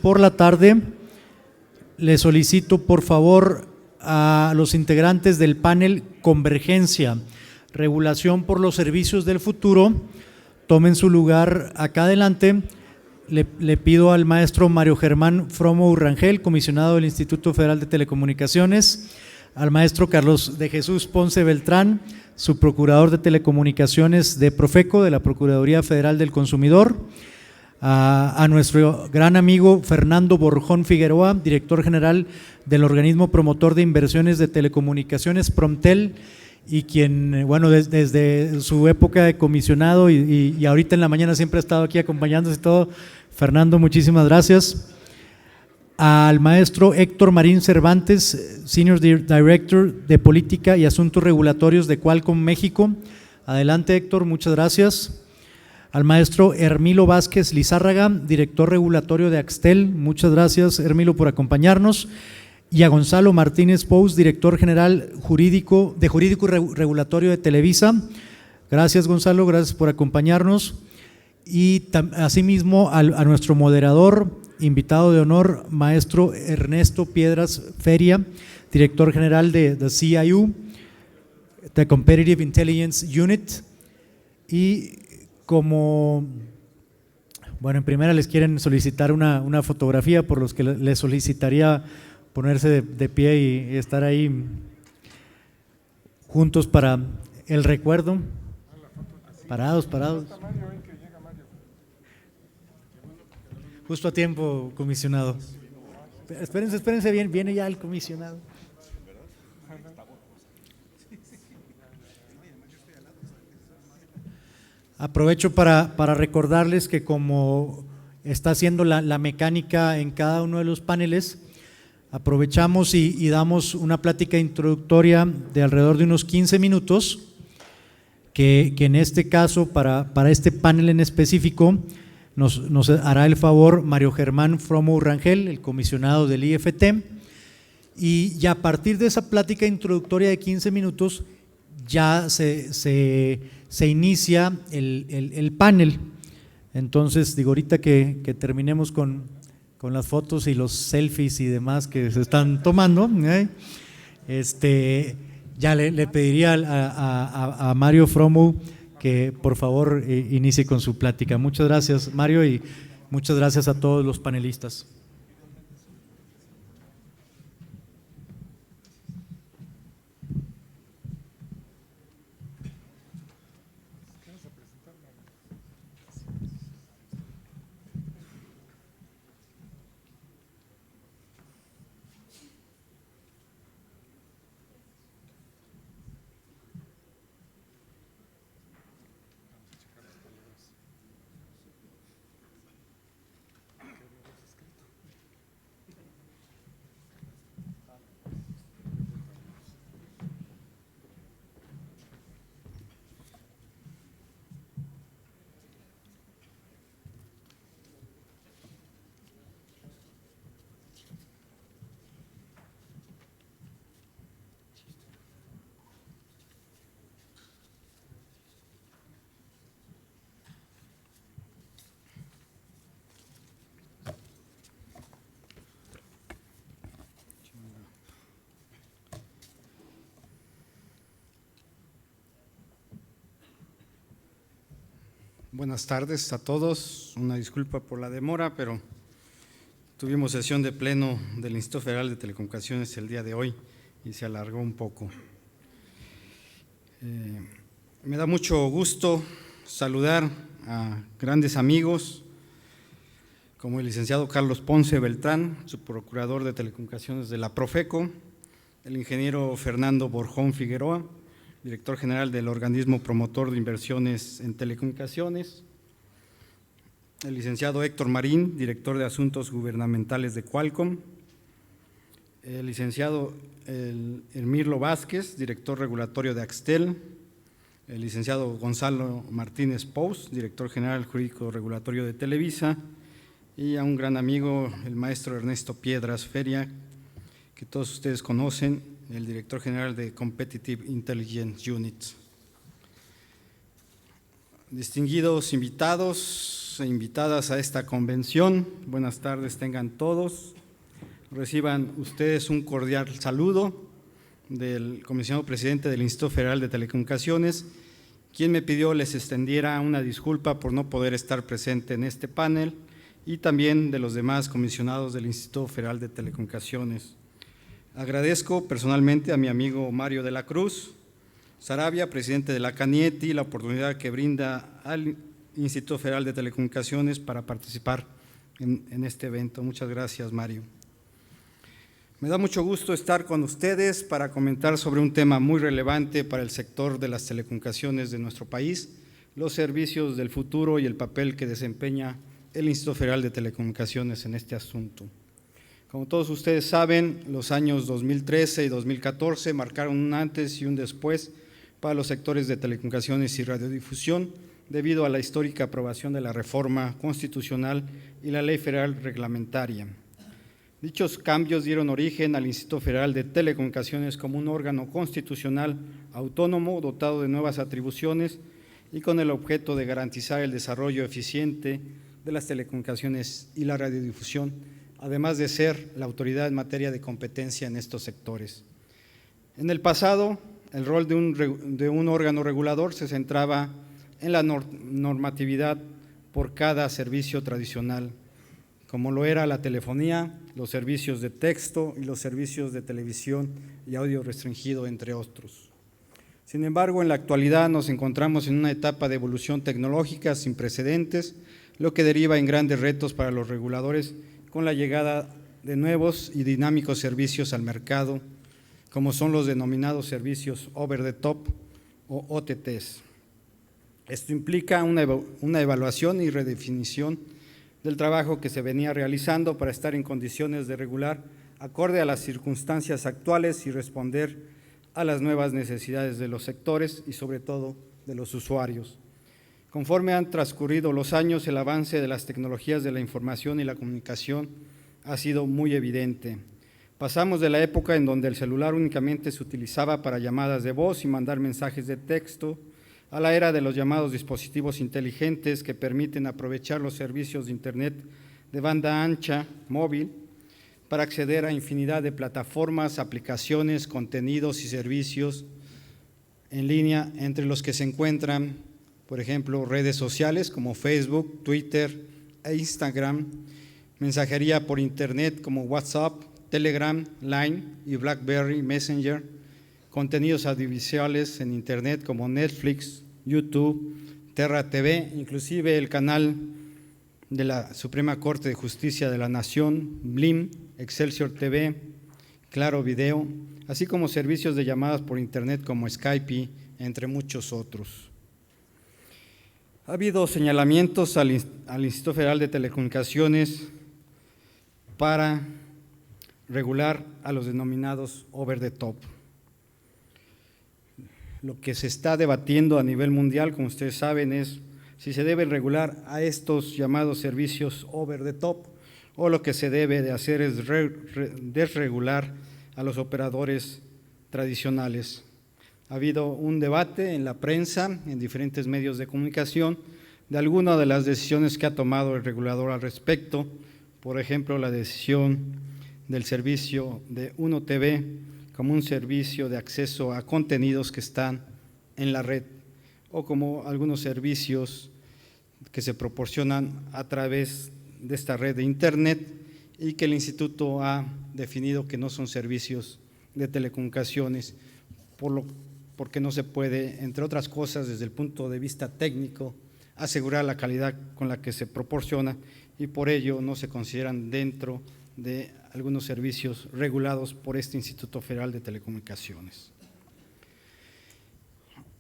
por la tarde. Le solicito por favor a los integrantes del panel Convergencia, Regulación por los Servicios del Futuro, tomen su lugar acá adelante. Le pido al maestro Mario Germán Fromo Urrangel, comisionado del Instituto Federal de Telecomunicaciones, al maestro Carlos de Jesús Ponce Beltrán, subprocurador de Telecomunicaciones de Profeco, de la Procuraduría Federal del Consumidor, a nuestro gran amigo Fernando Borjón Figueroa, director general del organismo promotor de inversiones de telecomunicaciones Promtel, y quien, bueno, desde su época de comisionado y ahorita en la mañana siempre ha estado aquí acompañándonos y todo. Fernando, muchísimas gracias. Al maestro Héctor Marín Cervantes, Senior Director de Política y Asuntos Regulatorios de Qualcomm México. Adelante, Héctor, muchas gracias. Al maestro Hermilo Vázquez Lizárraga, Director Regulatorio de Axtel. Muchas gracias, Hermilo, por acompañarnos. Y a Gonzalo Martínez Pous, Director General Jurídico y Regulatorio de Televisa. Gracias, Gonzalo, gracias por acompañarnos. Y asimismo a nuestro moderador, invitado de honor, maestro Ernesto Piedras Feria, Director General de CIU, The Competitive Intelligence Unit. Y como, bueno, en primera les quieren solicitar una fotografía, por los que les solicitaría ponerse de pie y estar ahí juntos para el recuerdo. Parados. Justo a tiempo, comisionado. Espérense bien, viene ya el comisionado. Aprovecho para recordarles que como está haciendo la mecánica en cada uno de los paneles, aprovechamos y damos una plática introductoria de alrededor de unos 15 minutos, que en este caso, para este panel en específico, nos hará el favor Mario Germán Fromo Urrangel, el comisionado del IFT, y a partir de esa plática introductoria de 15 minutos ya se inicia el panel. Entonces, digo, ahorita que terminemos con las fotos y los selfies y demás que se están tomando, ya le pediría a Mario Fromo que por favor inicie con su plática. Muchas gracias, Mario, y muchas gracias a todos los panelistas. Buenas tardes a todos, una disculpa por la demora, pero tuvimos sesión de pleno del Instituto Federal de Telecomunicaciones el día de hoy y se alargó un poco. Me da mucho gusto saludar a grandes amigos como el licenciado Carlos Ponce Beltrán, subprocurador de Telecomunicaciones de la Profeco, el ingeniero Fernando Borjón Figueroa, director general del organismo promotor de inversiones en telecomunicaciones, el licenciado Héctor Marín, director de asuntos gubernamentales de Qualcomm, el licenciado Hermilo Vázquez, director regulatorio de Axtel, el licenciado Gonzalo Martínez Pous, director general jurídico regulatorio de Televisa, y a un gran amigo, el maestro Ernesto Piedras Feria, que todos ustedes conocen, el director general de Competitive Intelligence Unit. distinguidos invitados e invitadas a esta convención, buenas tardes tengan todos. Reciban ustedes un cordial saludo del comisionado presidente del Instituto Federal de Telecomunicaciones, quien me pidió les extendiera una disculpa por no poder estar presente en este panel, y también de los demás comisionados del Instituto Federal de Telecomunicaciones. Agradezco personalmente a mi amigo Mario de la Cruz Sarabia, presidente de la CANIETI, la oportunidad que brinda al Instituto Federal de Telecomunicaciones para participar en este evento. Muchas gracias, Mario. Me da mucho gusto estar con ustedes para comentar sobre un tema muy relevante para el sector de las telecomunicaciones de nuestro país, los servicios del futuro y el papel que desempeña el Instituto Federal de Telecomunicaciones en este asunto. Como todos ustedes saben, los años 2013 y 2014 marcaron un antes y un después para los sectores de telecomunicaciones y radiodifusión debido a la histórica aprobación de la reforma constitucional y la ley federal reglamentaria. Dichos cambios dieron origen al Instituto Federal de Telecomunicaciones como un órgano constitucional autónomo dotado de nuevas atribuciones y con el objeto de garantizar el desarrollo eficiente de las telecomunicaciones y la radiodifusión, además de ser la autoridad en materia de competencia en estos sectores. En el pasado, el rol de un órgano regulador se centraba en la normatividad por cada servicio tradicional, como lo era la telefonía, los servicios de texto y los servicios de televisión y audio restringido, entre otros. Sin embargo, en la actualidad nos encontramos en una etapa de evolución tecnológica sin precedentes, lo que deriva en grandes retos para los reguladores con la llegada de nuevos y dinámicos servicios al mercado, como son los denominados servicios over the top o OTTs. Esto implica una evaluación y redefinición del trabajo que se venía realizando para estar en condiciones de regular acorde a las circunstancias actuales y responder a las nuevas necesidades de los sectores y sobre todo de los usuarios. Conforme han transcurrido los años, el avance de las tecnologías de la información y la comunicación ha sido muy evidente. Pasamos de la época en donde el celular únicamente se utilizaba para llamadas de voz y mandar mensajes de texto, a la era de los llamados dispositivos inteligentes que permiten aprovechar los servicios de Internet de banda ancha, móvil, para acceder a infinidad de plataformas, aplicaciones, contenidos y servicios en línea, entre los que se encuentran, por ejemplo, redes sociales como Facebook, Twitter e Instagram, mensajería por Internet como WhatsApp, Telegram, Line y BlackBerry Messenger, contenidos audiovisuales en Internet como Netflix, YouTube, Terra TV, inclusive el canal de la Suprema Corte de Justicia de la Nación, Blim, Excelsior TV, Claro Video, así como servicios de llamadas por Internet como Skype, entre muchos otros. Ha habido señalamientos al Instituto Federal de Telecomunicaciones para regular a los denominados over the top. Lo que se está debatiendo a nivel mundial, como ustedes saben, es si se debe regular a estos llamados servicios over the top o lo que se debe de hacer es desregular a los operadores tradicionales. Ha habido un debate en la prensa, en diferentes medios de comunicación, de algunas de las decisiones que ha tomado el regulador al respecto, por ejemplo, la decisión del servicio de Uno TV como un servicio de acceso a contenidos que están en la red, o como algunos servicios que se proporcionan a través de esta red de Internet y que el Instituto ha definido que no son servicios de telecomunicaciones, porque no se puede, entre otras cosas, desde el punto de vista técnico, asegurar la calidad con la que se proporciona y por ello no se consideran dentro de algunos servicios regulados por este Instituto Federal de Telecomunicaciones.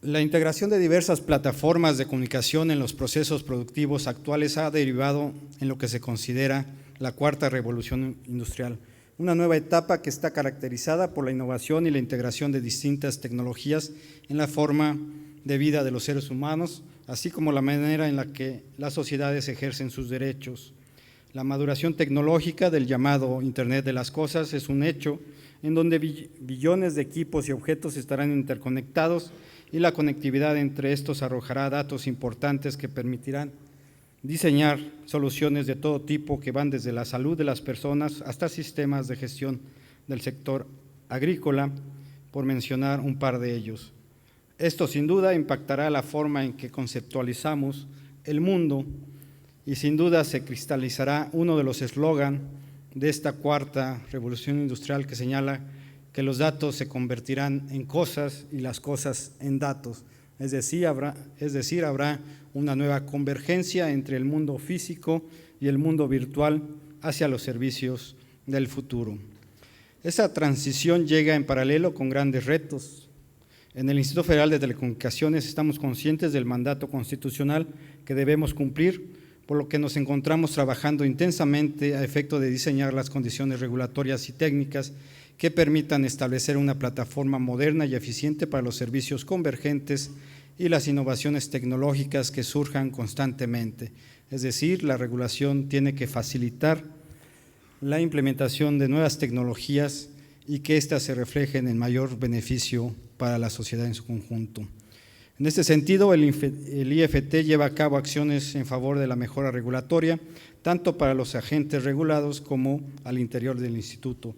La integración de diversas plataformas de comunicación en los procesos productivos actuales ha derivado en lo que se considera la cuarta revolución industrial, una nueva etapa que está caracterizada por la innovación y la integración de distintas tecnologías en la forma de vida de los seres humanos, así como la manera en la que las sociedades ejercen sus derechos. La maduración tecnológica del llamado Internet de las Cosas es un hecho en donde billones de equipos y objetos estarán interconectados y la conectividad entre estos arrojará datos importantes que permitirán diseñar soluciones de todo tipo que van desde la salud de las personas hasta sistemas de gestión del sector agrícola, por mencionar un par de ellos. Esto sin duda impactará la forma en que conceptualizamos el mundo y sin duda se cristalizará uno de los eslogans de esta cuarta revolución industrial que señala que los datos se convertirán en cosas y las cosas en datos. Es decir, habrá una nueva convergencia entre el mundo físico y el mundo virtual hacia los servicios del futuro. Esa transición llega en paralelo con grandes retos. En el Instituto Federal de Telecomunicaciones estamos conscientes del mandato constitucional que debemos cumplir, por lo que nos encontramos trabajando intensamente a efecto de diseñar las condiciones regulatorias y técnicas que permitan establecer una plataforma moderna y eficiente para los servicios convergentes y las innovaciones tecnológicas que surjan constantemente. Es decir, la regulación tiene que facilitar la implementación de nuevas tecnologías y que éstas se reflejen en mayor beneficio para la sociedad en su conjunto. En este sentido, el IFT lleva a cabo acciones en favor de la mejora regulatoria, tanto para los agentes regulados como al interior del instituto.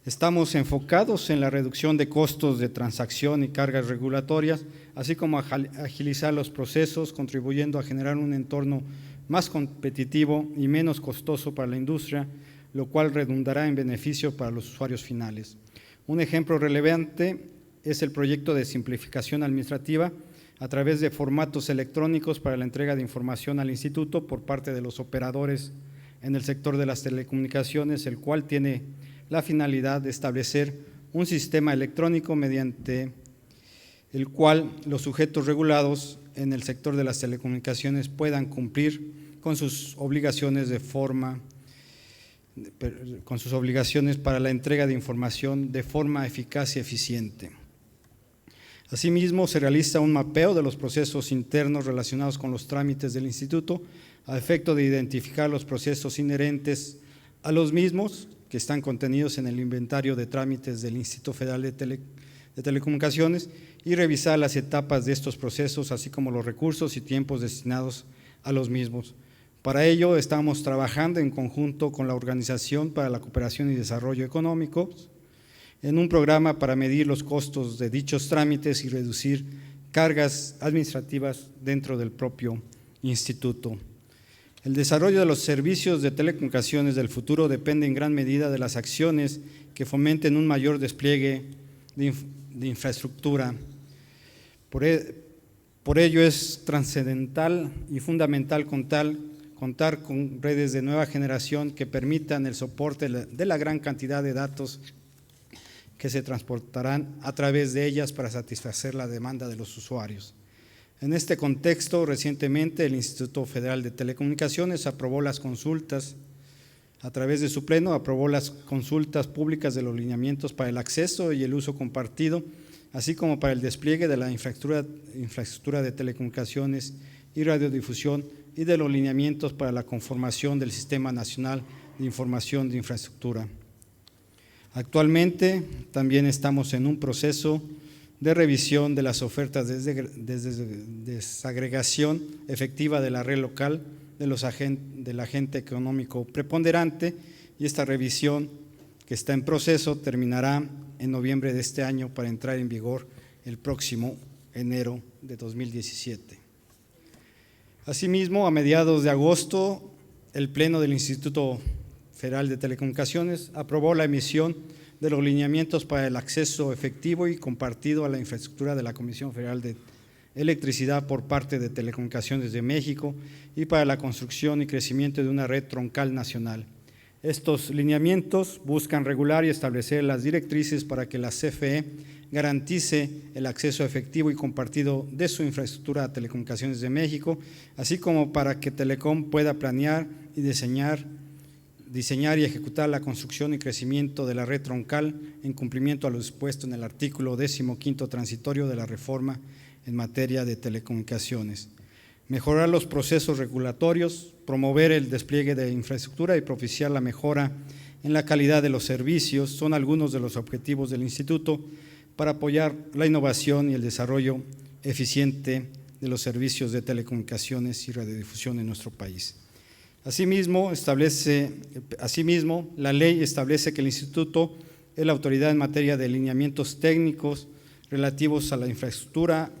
Estamos enfocados en la reducción de costos de transacción y cargas regulatorias, así como agilizar los procesos, contribuyendo a generar un entorno más competitivo y menos costoso para la industria, lo cual redundará en beneficio para los usuarios finales. Un ejemplo relevante es el proyecto de simplificación administrativa a través de formatos electrónicos para la entrega de información al instituto por parte de los operadores en el sector de las telecomunicaciones, el cual tiene la finalidad de establecer un sistema electrónico mediante el cual los sujetos regulados en el sector de las telecomunicaciones puedan cumplir con sus obligaciones para la entrega de información de forma eficaz y eficiente. Asimismo, se realiza un mapeo de los procesos internos relacionados con los trámites del instituto a efecto de identificar los procesos inherentes a los mismos que están contenidos en el inventario de trámites del Instituto Federal de Telecomunicaciones y revisar las etapas de estos procesos, así como los recursos y tiempos destinados a los mismos. Para ello, estamos trabajando en conjunto con la Organización para la Cooperación y Desarrollo Económico en un programa para medir los costos de dichos trámites y reducir cargas administrativas dentro del propio instituto. El desarrollo de los servicios de telecomunicaciones del futuro depende en gran medida de las acciones que fomenten un mayor despliegue de infraestructura. Por ello es trascendental y fundamental contar con redes de nueva generación que permitan el soporte de la gran cantidad de datos que se transportarán a través de ellas para satisfacer la demanda de los usuarios. En este contexto, recientemente el Instituto Federal de Telecomunicaciones aprobó las consultas, a través de su pleno, aprobó las consultas públicas de los lineamientos para el acceso y el uso compartido, así como para el despliegue de la infraestructura de telecomunicaciones y radiodifusión y de los lineamientos para la conformación del Sistema Nacional de Información de Infraestructura. Actualmente también estamos en un proceso de revisión de las ofertas de desagregación efectiva de la red local del agente económico preponderante, y esta revisión, que está en proceso, terminará en noviembre de este año para entrar en vigor el próximo enero de 2017. Asimismo, a mediados de agosto, el Pleno del Instituto Federal de Telecomunicaciones aprobó la emisión de los lineamientos para el acceso efectivo y compartido a la infraestructura de la Comisión Federal de Electricidad por parte de Telecomunicaciones de México y para la construcción y crecimiento de una red troncal nacional. Estos lineamientos buscan regular y establecer las directrices para que la CFE garantice el acceso efectivo y compartido de su infraestructura a Telecomunicaciones de México, así como para que Telecom pueda planear y diseñar y ejecutar la construcción y crecimiento de la red troncal en cumplimiento a lo dispuesto en el artículo 15º transitorio de la reforma en materia de telecomunicaciones. Mejorar los procesos regulatorios, promover el despliegue de infraestructura y propiciar la mejora en la calidad de los servicios son algunos de los objetivos del instituto, para apoyar la innovación y el desarrollo eficiente de los servicios de telecomunicaciones y radiodifusión en nuestro país. Asimismo, la ley establece que el Instituto es la autoridad en materia de lineamientos técnicos relativos a la infraestructura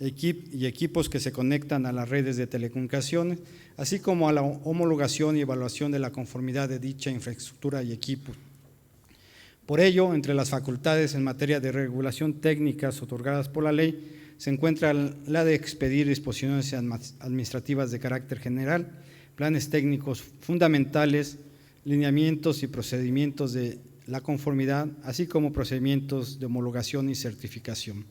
y equipos que se conectan a las redes de telecomunicaciones, así como a la homologación y evaluación de la conformidad de dicha infraestructura y equipos. Por ello, entre las facultades en materia de regulación técnicas otorgadas por la ley, se encuentra la de expedir disposiciones administrativas de carácter general, planes técnicos fundamentales, lineamientos y procedimientos de la conformidad, así como procedimientos de homologación y certificación.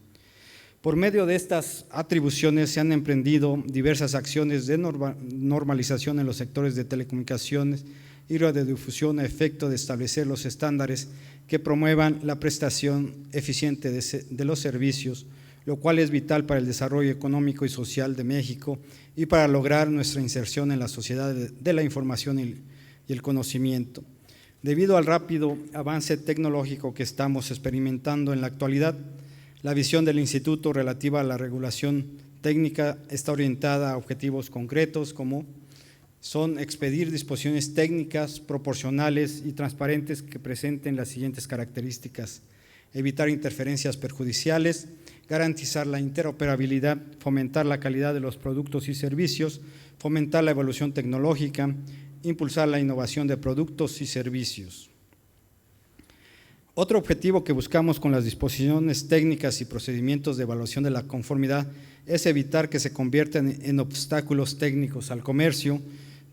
Por medio de estas atribuciones se han emprendido diversas acciones de normalización en los sectores de telecomunicaciones y radiodifusión a efecto de establecer los estándares que promuevan la prestación eficiente de los servicios, lo cual es vital para el desarrollo económico y social de México y para lograr nuestra inserción en la sociedad de la información y el conocimiento. Debido al rápido avance tecnológico que estamos experimentando en la actualidad, la visión del Instituto relativa a la regulación técnica está orientada a objetivos concretos como son expedir disposiciones técnicas proporcionales y transparentes que presenten las siguientes características: evitar interferencias perjudiciales, garantizar la interoperabilidad, fomentar la calidad de los productos y servicios, fomentar la evolución tecnológica, impulsar la innovación de productos y servicios. Otro objetivo que buscamos con las disposiciones técnicas y procedimientos de evaluación de la conformidad es evitar que se conviertan en obstáculos técnicos al comercio,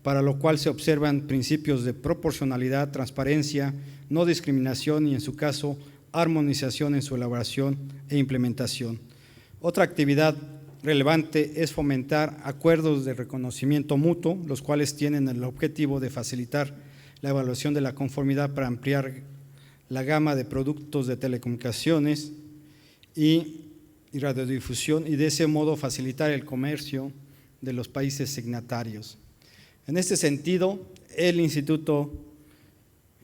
para lo cual se observan principios de proporcionalidad, transparencia, no discriminación y, en su caso, armonización en su elaboración e implementación. Otra actividad relevante es fomentar acuerdos de reconocimiento mutuo, los cuales tienen el objetivo de facilitar la evaluación de la conformidad para ampliar la gama de productos de telecomunicaciones y radiodifusión y de ese modo facilitar el comercio de los países signatarios. En este sentido, el Instituto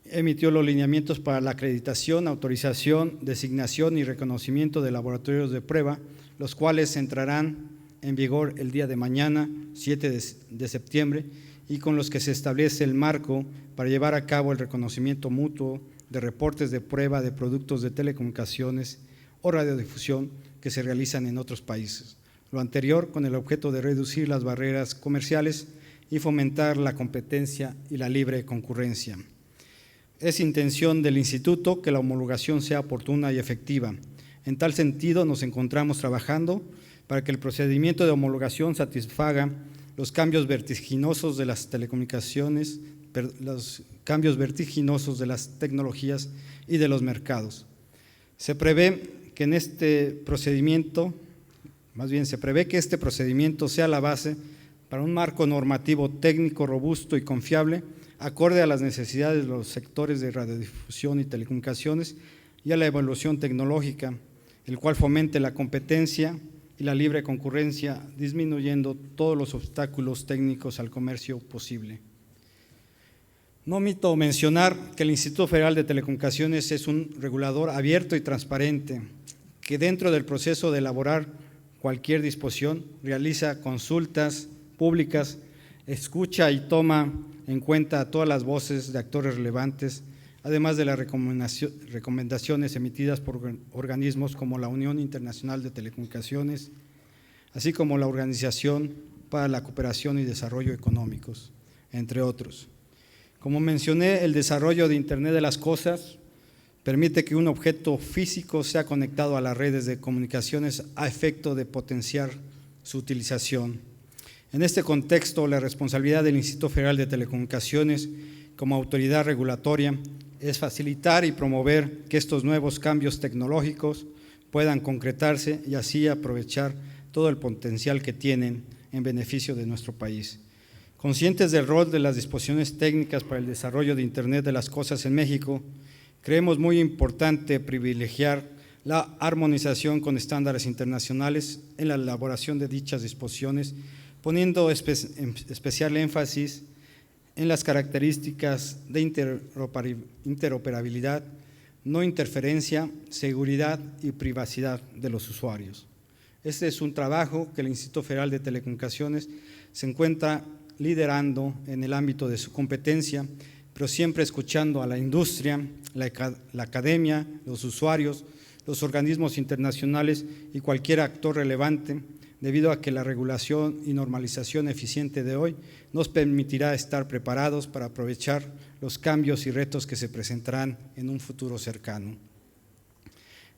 emitió los lineamientos para la acreditación, autorización, designación y reconocimiento de laboratorios de prueba, los cuales entrarán en vigor el día de mañana, 7 de septiembre, y con los que se establece el marco para llevar a cabo el reconocimiento mutuo de reportes de prueba de productos de telecomunicaciones o radiodifusión que se realizan en otros países. Lo anterior con el objeto de reducir las barreras comerciales y fomentar la competencia y la libre concurrencia. Es intención del Instituto que la homologación sea oportuna y efectiva. En tal sentido, nos encontramos trabajando para que el procedimiento de homologación satisfaga los cambios vertiginosos de las telecomunicaciones, los cambios vertiginosos de las tecnologías y de los mercados. Se prevé que este procedimiento sea la base para un marco normativo técnico robusto y confiable, acorde a las necesidades de los sectores de radiodifusión y telecomunicaciones y a la evolución tecnológica, el cual fomente la competencia y la libre concurrencia, disminuyendo todos los obstáculos técnicos al comercio posible. No omito mencionar que el Instituto Federal de Telecomunicaciones es un regulador abierto y transparente, que dentro del proceso de elaborar cualquier disposición realiza consultas públicas, escucha y toma en cuenta a todas las voces de actores relevantes, además de las recomendaciones emitidas por organismos como la Unión Internacional de Telecomunicaciones, así como la Organización para la Cooperación y Desarrollo Económicos, entre otros. Como mencioné, el desarrollo de Internet de las Cosas permite que un objeto físico sea conectado a las redes de comunicaciones a efecto de potenciar su utilización. En este contexto, la responsabilidad del Instituto Federal de Telecomunicaciones como autoridad regulatoria es facilitar y promover que estos nuevos cambios tecnológicos puedan concretarse y así aprovechar todo el potencial que tienen en beneficio de nuestro país. Conscientes del rol de las disposiciones técnicas para el desarrollo de Internet de las Cosas en México, creemos muy importante privilegiar la armonización con estándares internacionales en la elaboración de dichas disposiciones, poniendo especial énfasis en las características de interoperabilidad, no interferencia, seguridad y privacidad de los usuarios. Este es un trabajo que el Instituto Federal de Telecomunicaciones se encuentra liderando en el ámbito de su competencia, pero siempre escuchando a la industria, la academia, los usuarios, los organismos internacionales y cualquier actor relevante, debido a que la regulación y normalización eficiente de hoy nos permitirá estar preparados para aprovechar los cambios y retos que se presentarán en un futuro cercano.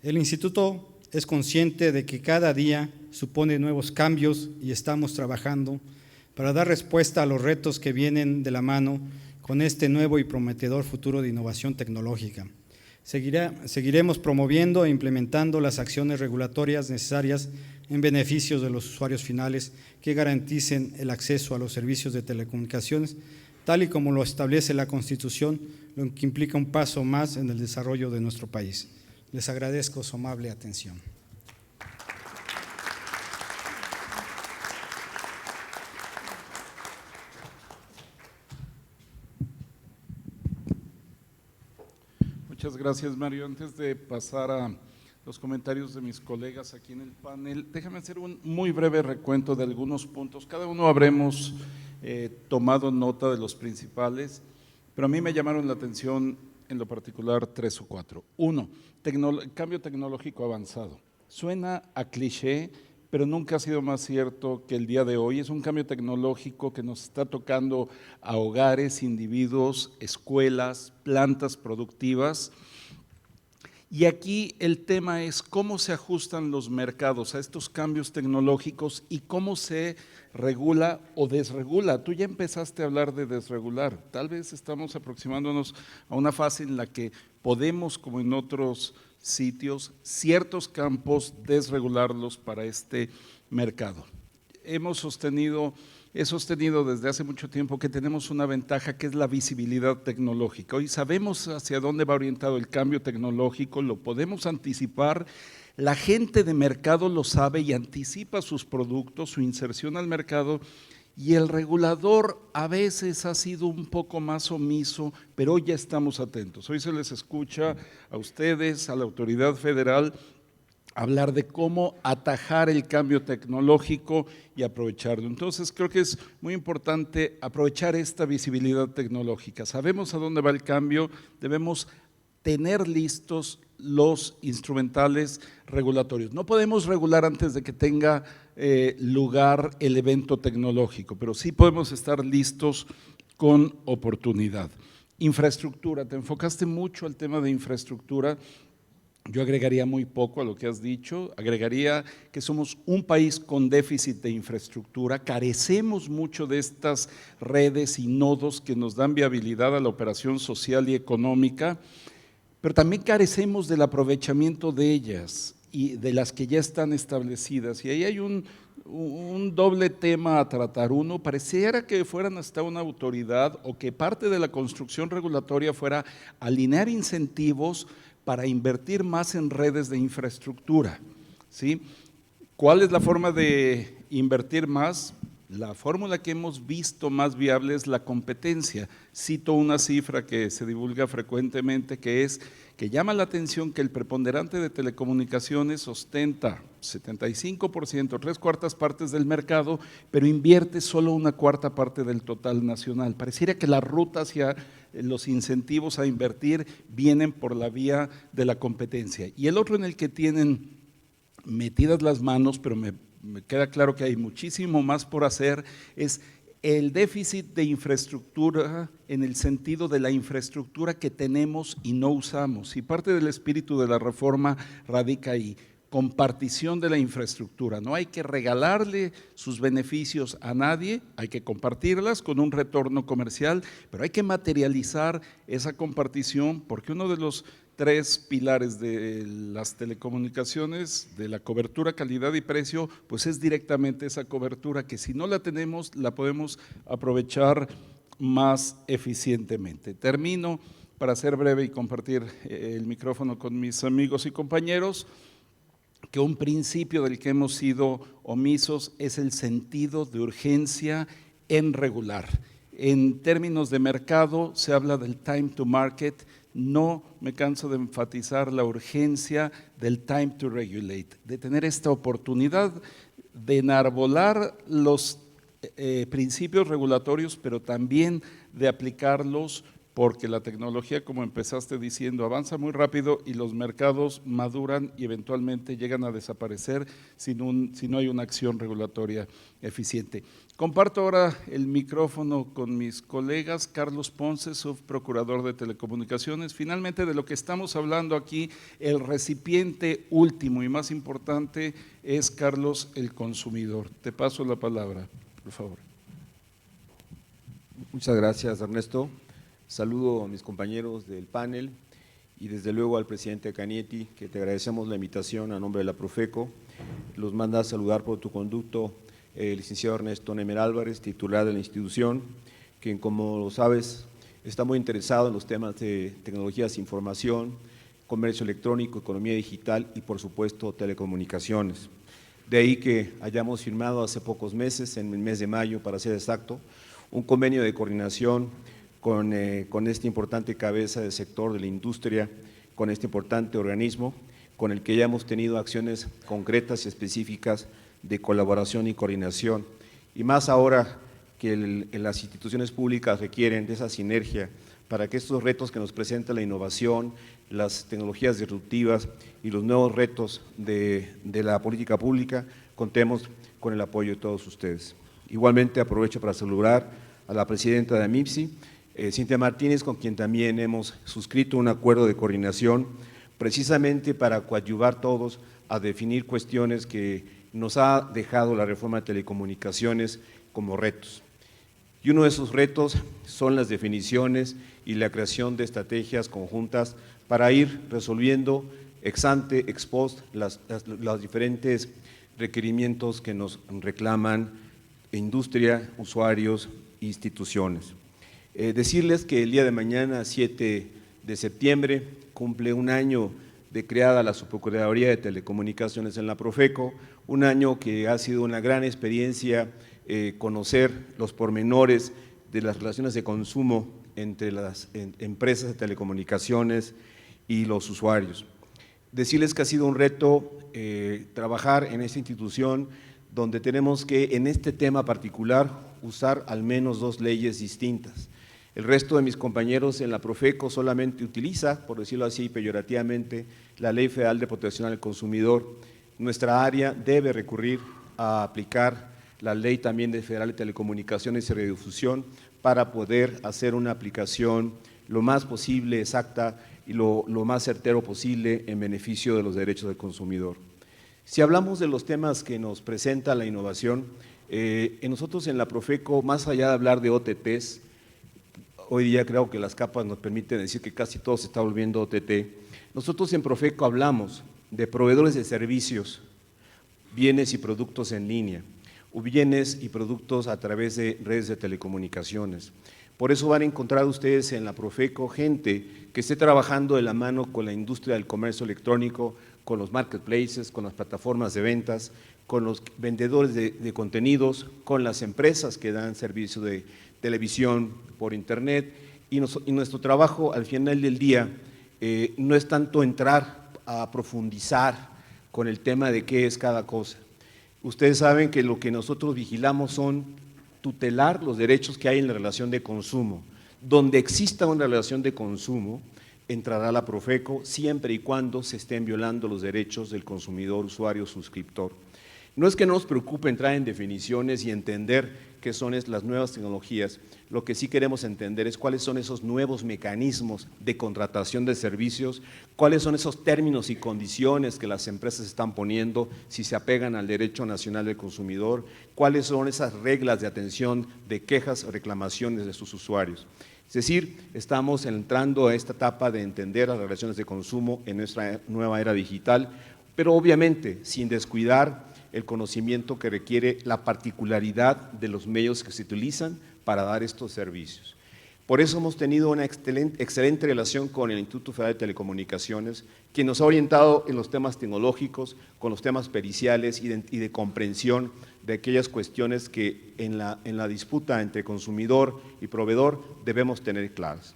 El Instituto es consciente de que cada día supone nuevos cambios y estamos trabajando para dar respuesta a los retos que vienen de la mano con este nuevo y prometedor futuro de innovación tecnológica. Seguiremos promoviendo e implementando las acciones regulatorias necesarias en beneficio de los usuarios finales que garanticen el acceso a los servicios de telecomunicaciones, tal y como lo establece la Constitución, lo que implica un paso más en el desarrollo de nuestro país. Les agradezco su amable atención. Muchas gracias, Mario. Antes de pasar a los comentarios de mis colegas aquí en el panel, déjame hacer un muy breve recuento de algunos puntos. Cada uno habremos tomado nota de los principales, pero a mí me llamaron la atención en lo particular 3 o 4. Uno, cambio tecnológico avanzado. Suena a cliché, pero nunca ha sido más cierto que el día de hoy. Es un cambio tecnológico que nos está tocando a hogares, individuos, escuelas, plantas productivas. Y aquí el tema es cómo se ajustan los mercados a estos cambios tecnológicos y cómo se regula o desregula. Tú ya empezaste a hablar de desregular. Tal vez estamos aproximándonos a una fase en la que podemos, como en otros sitios, ciertos campos desregularlos para este mercado. He sostenido desde hace mucho tiempo que tenemos una ventaja que es la visibilidad tecnológica. Hoy sabemos hacia dónde va orientado el cambio tecnológico, lo podemos anticipar, la gente de mercado lo sabe y anticipa sus productos, su inserción al mercado, y el regulador a veces ha sido un poco más omiso, pero hoy ya estamos atentos. Hoy se les escucha a ustedes, a la autoridad federal, hablar de cómo atajar el cambio tecnológico y aprovecharlo. Entonces creo que es muy importante aprovechar esta visibilidad tecnológica. Sabemos a dónde va el cambio, debemos tener listos los instrumentales regulatorios. No podemos regular antes de que tenga lugar el evento tecnológico, pero sí podemos estar listos con oportunidad. Infraestructura, te enfocaste mucho al tema de infraestructura. Yo agregaría muy poco a lo que has dicho, agregaría que somos un país con déficit de infraestructura, carecemos mucho de estas redes y nodos que nos dan viabilidad a la operación social y económica, pero también carecemos del aprovechamiento de ellas y de las que ya están establecidas. Y ahí hay un doble tema a tratar. Uno, pareciera que fueran hasta una autoridad o que parte de la construcción regulatoria fuera alinear incentivos para invertir más en redes de infraestructura, ¿sí? ¿Cuál es la forma de invertir más? La fórmula que hemos visto más viable es la competencia. Cito una cifra que se divulga frecuentemente, que llama la atención que el preponderante de telecomunicaciones ostenta 75%, 3/4 partes del mercado, pero invierte solo 1/4 parte del total nacional. Pareciera que la ruta hacia los incentivos a invertir vienen por la vía de la competencia. Y el otro en el que tienen metidas las manos, pero me queda claro que hay muchísimo más por hacer, es el déficit de infraestructura en el sentido de la infraestructura que tenemos y no usamos. Y parte del espíritu de la reforma radica ahí, compartición de la infraestructura. No hay que regalarle sus beneficios a nadie, hay que compartirlas con un retorno comercial, pero hay que materializar esa compartición, porque uno de los 3 pilares de las telecomunicaciones, de la cobertura, calidad y precio, pues es directamente esa cobertura que si no la tenemos, la podemos aprovechar más eficientemente. Termino para ser breve y compartir el micrófono con mis amigos y compañeros, que un principio del que hemos sido omisos es el sentido de urgencia en regular. En términos de mercado, se habla del time to market. No me canso de enfatizar la urgencia del time to regulate, de tener esta oportunidad de enarbolar los principios regulatorios, pero también de aplicarlos, porque la tecnología, como empezaste diciendo, avanza muy rápido y los mercados maduran y eventualmente llegan a desaparecer si no hay una acción regulatoria eficiente. Comparto ahora el micrófono con mis colegas. Carlos Ponce, subprocurador de Telecomunicaciones. Finalmente, de lo que estamos hablando aquí, el recipiente último y más importante es, Carlos, el consumidor. Te paso la palabra, por favor. Muchas gracias, Ernesto. Saludo a mis compañeros del panel y desde luego al presidente Canietti, que te agradecemos la invitación a nombre de la Profeco. Los manda a saludar por tu conducto el licenciado Ernesto Nemer Álvarez, titular de la institución, quien, como lo sabes, está muy interesado en los temas de tecnologías de información, comercio electrónico, economía digital y, por supuesto, telecomunicaciones. De ahí que hayamos firmado hace pocos meses, en el mes de mayo, para ser exacto, un convenio de coordinación con esta importante cabeza del sector de la industria, con este importante organismo, con el que ya hemos tenido acciones concretas y específicas de colaboración y coordinación. Y más ahora que las instituciones públicas requieren de esa sinergia para que estos retos que nos presenta la innovación, las tecnologías disruptivas y los nuevos retos de la política pública, contemos con el apoyo de todos ustedes. Igualmente aprovecho para saludar a la presidenta de AMIPSI, Cintia Martínez, con quien también hemos suscrito un acuerdo de coordinación precisamente para coadyuvar todos a definir cuestiones que nos ha dejado la reforma de telecomunicaciones como retos. Y uno de esos retos son las definiciones y la creación de estrategias conjuntas para ir resolviendo ex ante, ex post, los diferentes requerimientos que nos reclaman industria, usuarios, instituciones. Decirles que el día de mañana, 7 de septiembre, cumple un año de creada la Subprocuraduría de Telecomunicaciones en la Profeco, un año que ha sido una gran experiencia conocer los pormenores de las relaciones de consumo entre las empresas de telecomunicaciones y los usuarios. Decirles que ha sido un reto trabajar en esta institución donde tenemos que, en este tema particular, usar al menos 2 leyes distintas. El resto de mis compañeros en la Profeco solamente utiliza, por decirlo así peyorativamente, la Ley Federal de Protección al Consumidor. Nuestra área debe recurrir a aplicar la Ley también Federal de Telecomunicaciones y Radiodifusión para poder hacer una aplicación lo más posible exacta y lo más certero posible en beneficio de los derechos del consumidor. Si hablamos de los temas que nos presenta la innovación, nosotros en la Profeco, más allá de hablar de OTTs, hoy día creo que las capas nos permiten decir que casi todo se está volviendo OTT. Nosotros en Profeco hablamos de proveedores de servicios, bienes y productos en línea, o bienes y productos a través de redes de telecomunicaciones. Por eso van a encontrar ustedes en la Profeco gente que esté trabajando de la mano con la industria del comercio electrónico, con los marketplaces, con las plataformas de ventas, con los vendedores de contenidos, con las empresas que dan servicio de televisión por internet, y nuestro trabajo al final del día no es tanto entrar a profundizar con el tema de qué es cada cosa. Ustedes saben que lo que nosotros vigilamos son tutelar los derechos que hay en la relación de consumo. Donde exista una relación de consumo, entrará la Profeco siempre y cuando se estén violando los derechos del consumidor, usuario, suscriptor. No es que no nos preocupe entrar en definiciones y entender qué son las nuevas tecnologías, lo que sí queremos entender es cuáles son esos nuevos mecanismos de contratación de servicios, cuáles son esos términos y condiciones que las empresas están poniendo si se apegan al derecho nacional del consumidor, cuáles son esas reglas de atención de quejas o reclamaciones de sus usuarios. Es decir, estamos entrando a esta etapa de entender las relaciones de consumo en nuestra nueva era digital, pero obviamente sin descuidar el conocimiento que requiere la particularidad de los medios que se utilizan para dar estos servicios. Por eso hemos tenido una excelente relación con el Instituto Federal de Telecomunicaciones, quien nos ha orientado en los temas tecnológicos, con los temas periciales y de comprensión de aquellas cuestiones que en la disputa entre consumidor y proveedor debemos tener claras.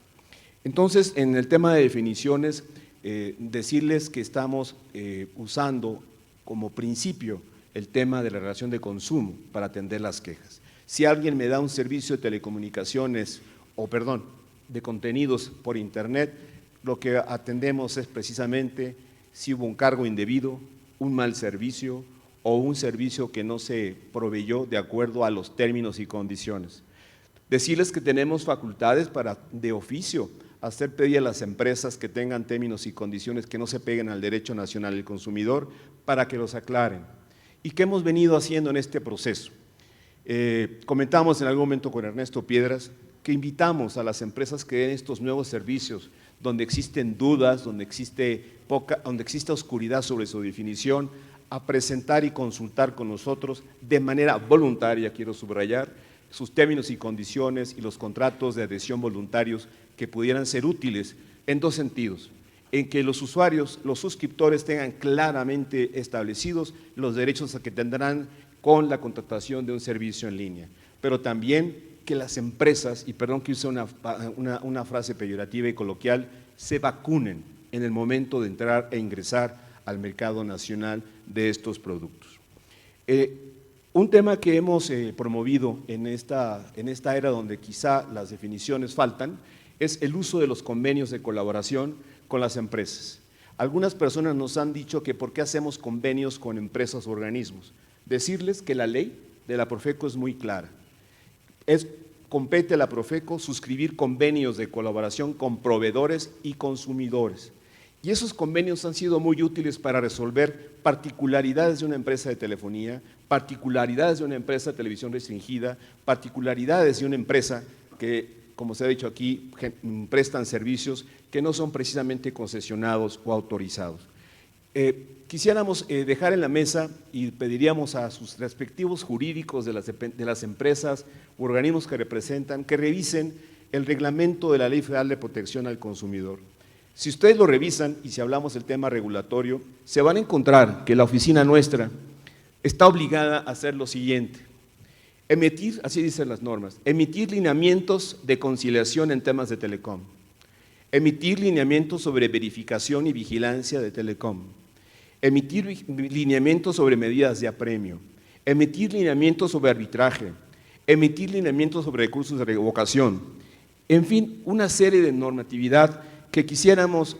Entonces, en el tema de definiciones, decirles que estamos usando como principio el tema de la relación de consumo para atender las quejas. Si alguien me da un servicio de telecomunicaciones, de contenidos por internet, lo que atendemos es precisamente si hubo un cargo indebido, un mal servicio o un servicio que no se proveyó de acuerdo a los términos y condiciones. Decirles que tenemos facultades para, de oficio, hacer pedir a las empresas que tengan términos y condiciones que no se peguen al derecho nacional del consumidor para que los aclaren. ¿Y qué hemos venido haciendo en este proceso? Comentamos en algún momento con Ernesto Piedras que invitamos a las empresas que den estos nuevos servicios donde existen dudas, donde existe oscuridad sobre su definición, a presentar y consultar con nosotros de manera voluntaria, quiero subrayar, sus términos y condiciones y los contratos de adhesión voluntarios que pudieran ser útiles en dos sentidos: en que los usuarios, los suscriptores tengan claramente establecidos los derechos que tendrán con la contratación de un servicio en línea, pero también que las empresas, y perdón que use una frase peyorativa y coloquial, se vacunen en el momento de entrar e ingresar al mercado nacional de estos productos. Un tema que hemos promovido en esta era donde quizá las definiciones faltan es el uso de los convenios de colaboración con las empresas. Algunas personas nos han dicho que por qué hacemos convenios con empresas o organismos. Decirles que la ley de la Profeco es muy clara. Compete a la Profeco suscribir convenios de colaboración con proveedores y consumidores. Y esos convenios han sido muy útiles para resolver particularidades de una empresa de telefonía, particularidades de una empresa de televisión restringida, particularidades de una empresa que, como se ha dicho aquí, prestan servicios que no son precisamente concesionados o autorizados. Quisiéramos dejar en la mesa y pediríamos a sus respectivos jurídicos de las empresas u organismos que representan que revisen el reglamento de la Ley Federal de Protección al Consumidor. Si ustedes lo revisan y si hablamos del tema regulatorio, se van a encontrar que la oficina nuestra está obligada a hacer lo siguiente: emitir, así dicen las normas, emitir lineamientos de conciliación en temas de telecom, emitir lineamientos sobre verificación y vigilancia de telecom, emitir lineamientos sobre medidas de apremio, emitir lineamientos sobre arbitraje, emitir lineamientos sobre recursos de revocación, en fin, una serie de normatividad que quisiéramos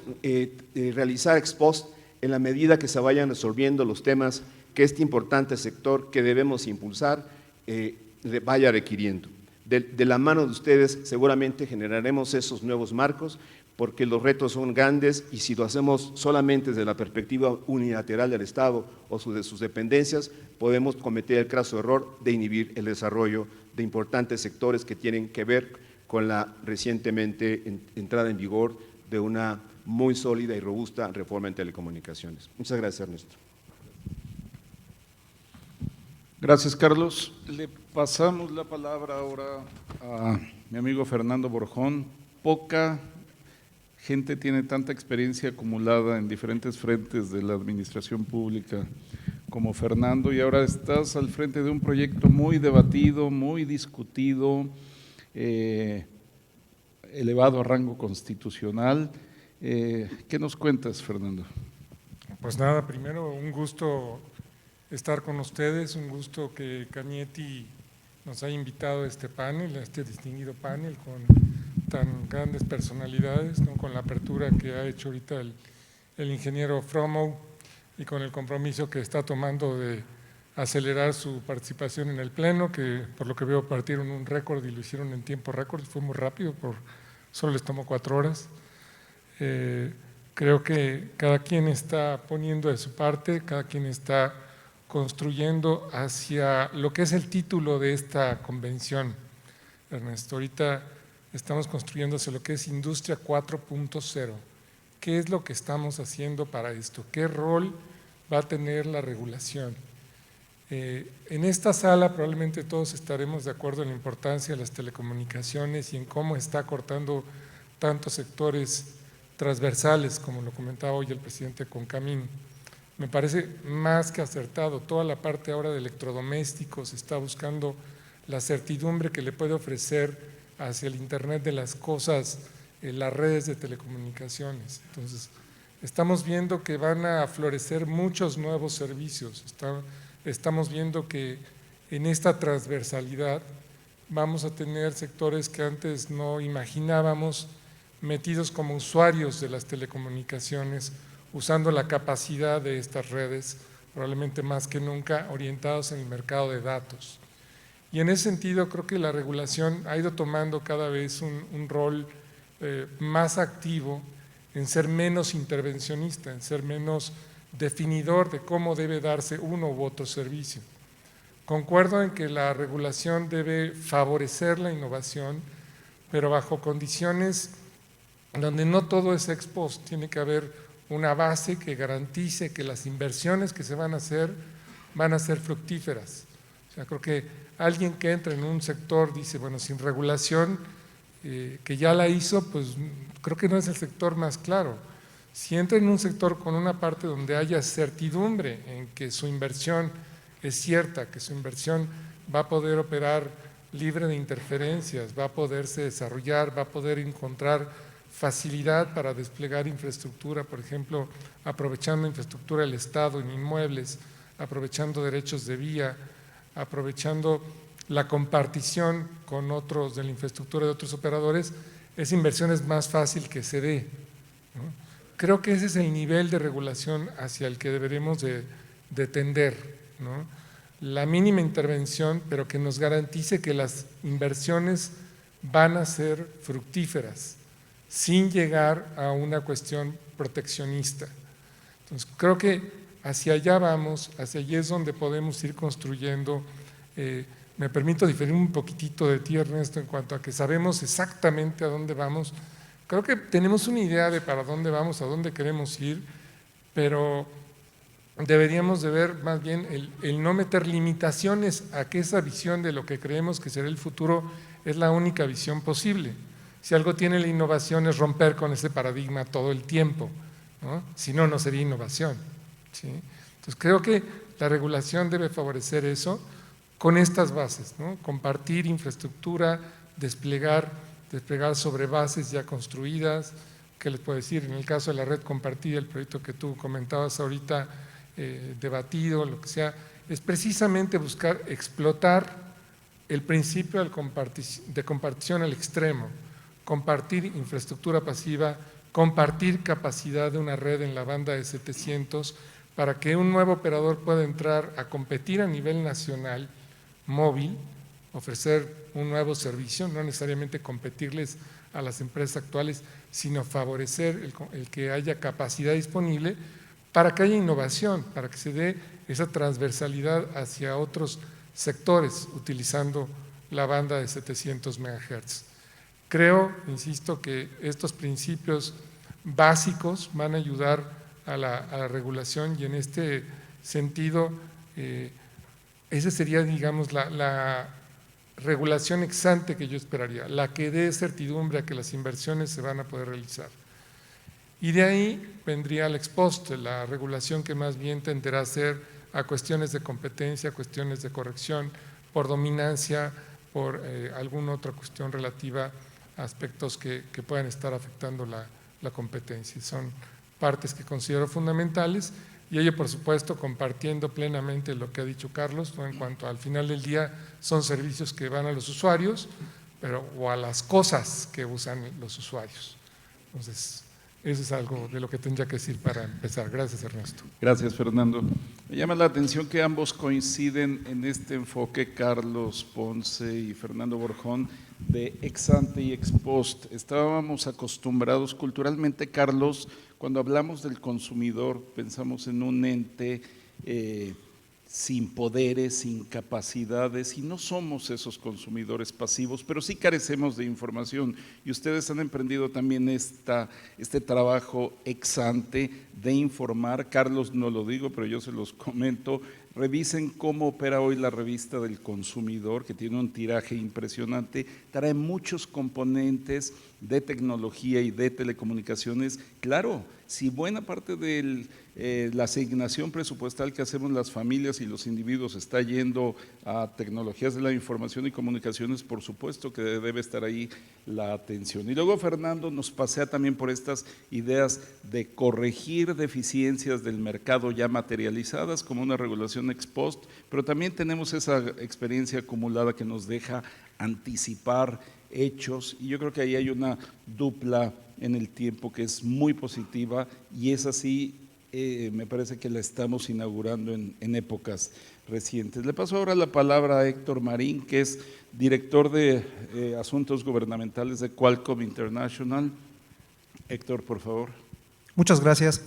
realizar ex post en la medida que se vayan resolviendo los temas que este importante sector que debemos impulsar vaya requiriendo. De la mano de ustedes seguramente generaremos esos nuevos marcos, porque los retos son grandes y si lo hacemos solamente desde la perspectiva unilateral del Estado o de sus dependencias, podemos cometer el craso error de inhibir el desarrollo de importantes sectores que tienen que ver con la recientemente entrada en vigor de una muy sólida y robusta reforma en telecomunicaciones. Muchas gracias, Ernesto. Gracias, Carlos. Le pasamos la palabra ahora a mi amigo Fernando Borjón. Poca gente tiene tanta experiencia acumulada en diferentes frentes de la administración pública como Fernando, y ahora estás al frente de un proyecto muy debatido, muy discutido, elevado a rango constitucional. ¿Qué nos cuentas, Fernando? Pues nada, primero un gusto estar con ustedes, un gusto que Cañetti nos haya invitado a este panel, a este distinguido panel con tan grandes personalidades, ¿no? Con la apertura que ha hecho ahorita el ingeniero Fromow y con el compromiso que está tomando de acelerar su participación en el Pleno, que por lo que veo partieron un récord y lo hicieron en tiempo récord, fue muy rápido, solo les tomó 4 horas. Creo que cada quien está poniendo de su parte, cada quien está construyendo hacia lo que es el título de esta convención, Ernesto. Ahorita estamos construyendo hacia lo que es Industria 4.0. ¿Qué es lo que estamos haciendo para esto? ¿Qué rol va a tener la regulación? En esta sala probablemente todos estaremos de acuerdo en la importancia de las telecomunicaciones y en cómo está cortando tantos sectores transversales, como lo comentaba hoy el presidente Concamín. me parece más que acertado. Toda la parte ahora de electrodomésticos está buscando la certidumbre que le puede ofrecer hacia el Internet de las cosas, las redes de telecomunicaciones. Entonces, estamos viendo que van a florecer muchos nuevos servicios. Estamos viendo que en esta transversalidad vamos a tener sectores que antes no imaginábamos metidos como usuarios de las telecomunicaciones, usando la capacidad de estas redes, probablemente más que nunca orientados en el mercado de datos. Y en ese sentido creo que la regulación ha ido tomando cada vez un rol más activo en ser menos intervencionista, en ser menos definidor de cómo debe darse uno u otro servicio. Concuerdo en que la regulación debe favorecer la innovación, pero bajo condiciones donde no todo es ex post. Tiene que haber una base que garantice que las inversiones que se van a ser fructíferas. O sea, creo que alguien que entra en un sector dice, bueno, sin regulación, que ya la hizo, pues creo que no es el sector más claro. Si entra en un sector con una parte donde haya certidumbre en que su inversión es cierta, que su inversión va a poder operar libre de interferencias, va a poderse desarrollar, va a poder encontrar facilidad para desplegar infraestructura, por ejemplo, aprovechando infraestructura del Estado en inmuebles, aprovechando derechos de vía, aprovechando la compartición con otros de la infraestructura de otros operadores, esa inversión es más fácil que se dé, ¿no? Creo que ese es el nivel de regulación hacia el que deberemos de tender, ¿no? La mínima intervención, pero que nos garantice que las inversiones van a ser fructíferas, sin llegar a una cuestión proteccionista. Entonces, creo que hacia allá vamos, hacia allá es donde podemos ir construyendo. Me permito diferir un poquitito de ti, Ernesto, en cuanto a que sabemos exactamente a dónde vamos. Creo que tenemos una idea de para dónde vamos, a dónde queremos ir, pero deberíamos de ver más bien el no meter limitaciones a que esa visión de lo que creemos que será el futuro es la única visión posible. Si algo tiene la innovación es romper con ese paradigma todo el tiempo, ¿no? Si no, no sería innovación, ¿sí? Entonces creo que la regulación debe favorecer eso con estas bases, ¿no? Compartir infraestructura, desplegar sobre bases ya construidas. ¿Qué les puedo decir? En el caso de la red compartida, el proyecto que tú comentabas ahorita, debatido, lo que sea, es precisamente buscar explotar el principio de compartición al extremo, compartir infraestructura pasiva, compartir capacidad de una red en la banda de 700 para que un nuevo operador pueda entrar a competir a nivel nacional, móvil, ofrecer un nuevo servicio, no necesariamente competirles a las empresas actuales, sino favorecer el que haya capacidad disponible para que haya innovación, para que se dé esa transversalidad hacia otros sectores utilizando la banda de 700 MHz. Creo, insisto, que estos principios básicos van a ayudar a la regulación y en este sentido, esa sería, digamos, la regulación ex ante que yo esperaría, la que dé certidumbre a que las inversiones se van a poder realizar. Y de ahí vendría el ex post, la regulación que más bien tenderá a ser a cuestiones de competencia, cuestiones de corrección, por dominancia, por alguna otra cuestión relativa a aspectos que puedan estar afectando la competencia. Son partes que considero fundamentales y ello, por supuesto, compartiendo plenamente lo que ha dicho Carlos, ¿no? En cuanto al final del día son servicios que van a los usuarios, o a las cosas que usan los usuarios. Entonces, eso es algo de lo que tendría que decir para empezar. Gracias, Ernesto. Gracias, Fernando. Me llama la atención que ambos coinciden en este enfoque, Carlos Ponce y Fernando Borjón, de ex ante y ex post. Estábamos acostumbrados culturalmente, Carlos, cuando hablamos del consumidor, pensamos en un ente sin poderes, sin capacidades, y no somos esos consumidores pasivos, pero sí carecemos de información, y ustedes han emprendido también este trabajo ex ante de informar. Carlos no lo digo, pero yo se los comento. Revisen cómo opera hoy la revista del consumidor, que tiene un tiraje impresionante, trae muchos componentes de tecnología y de telecomunicaciones, claro, si buena parte de la asignación presupuestal que hacemos las familias y los individuos está yendo a tecnologías de la información y comunicaciones, por supuesto que debe estar ahí la atención. Y luego Fernando nos pasea también por estas ideas de corregir deficiencias del mercado ya materializadas como una regulación ex post, pero también tenemos esa experiencia acumulada que nos deja anticipar hechos, y yo creo que ahí hay una dupla en el tiempo que es muy positiva, y es así, me parece que la estamos inaugurando en épocas recientes. Le paso ahora la palabra a Héctor Marín, que es director de Asuntos Gubernamentales de Qualcomm International. Héctor, por favor. Muchas gracias.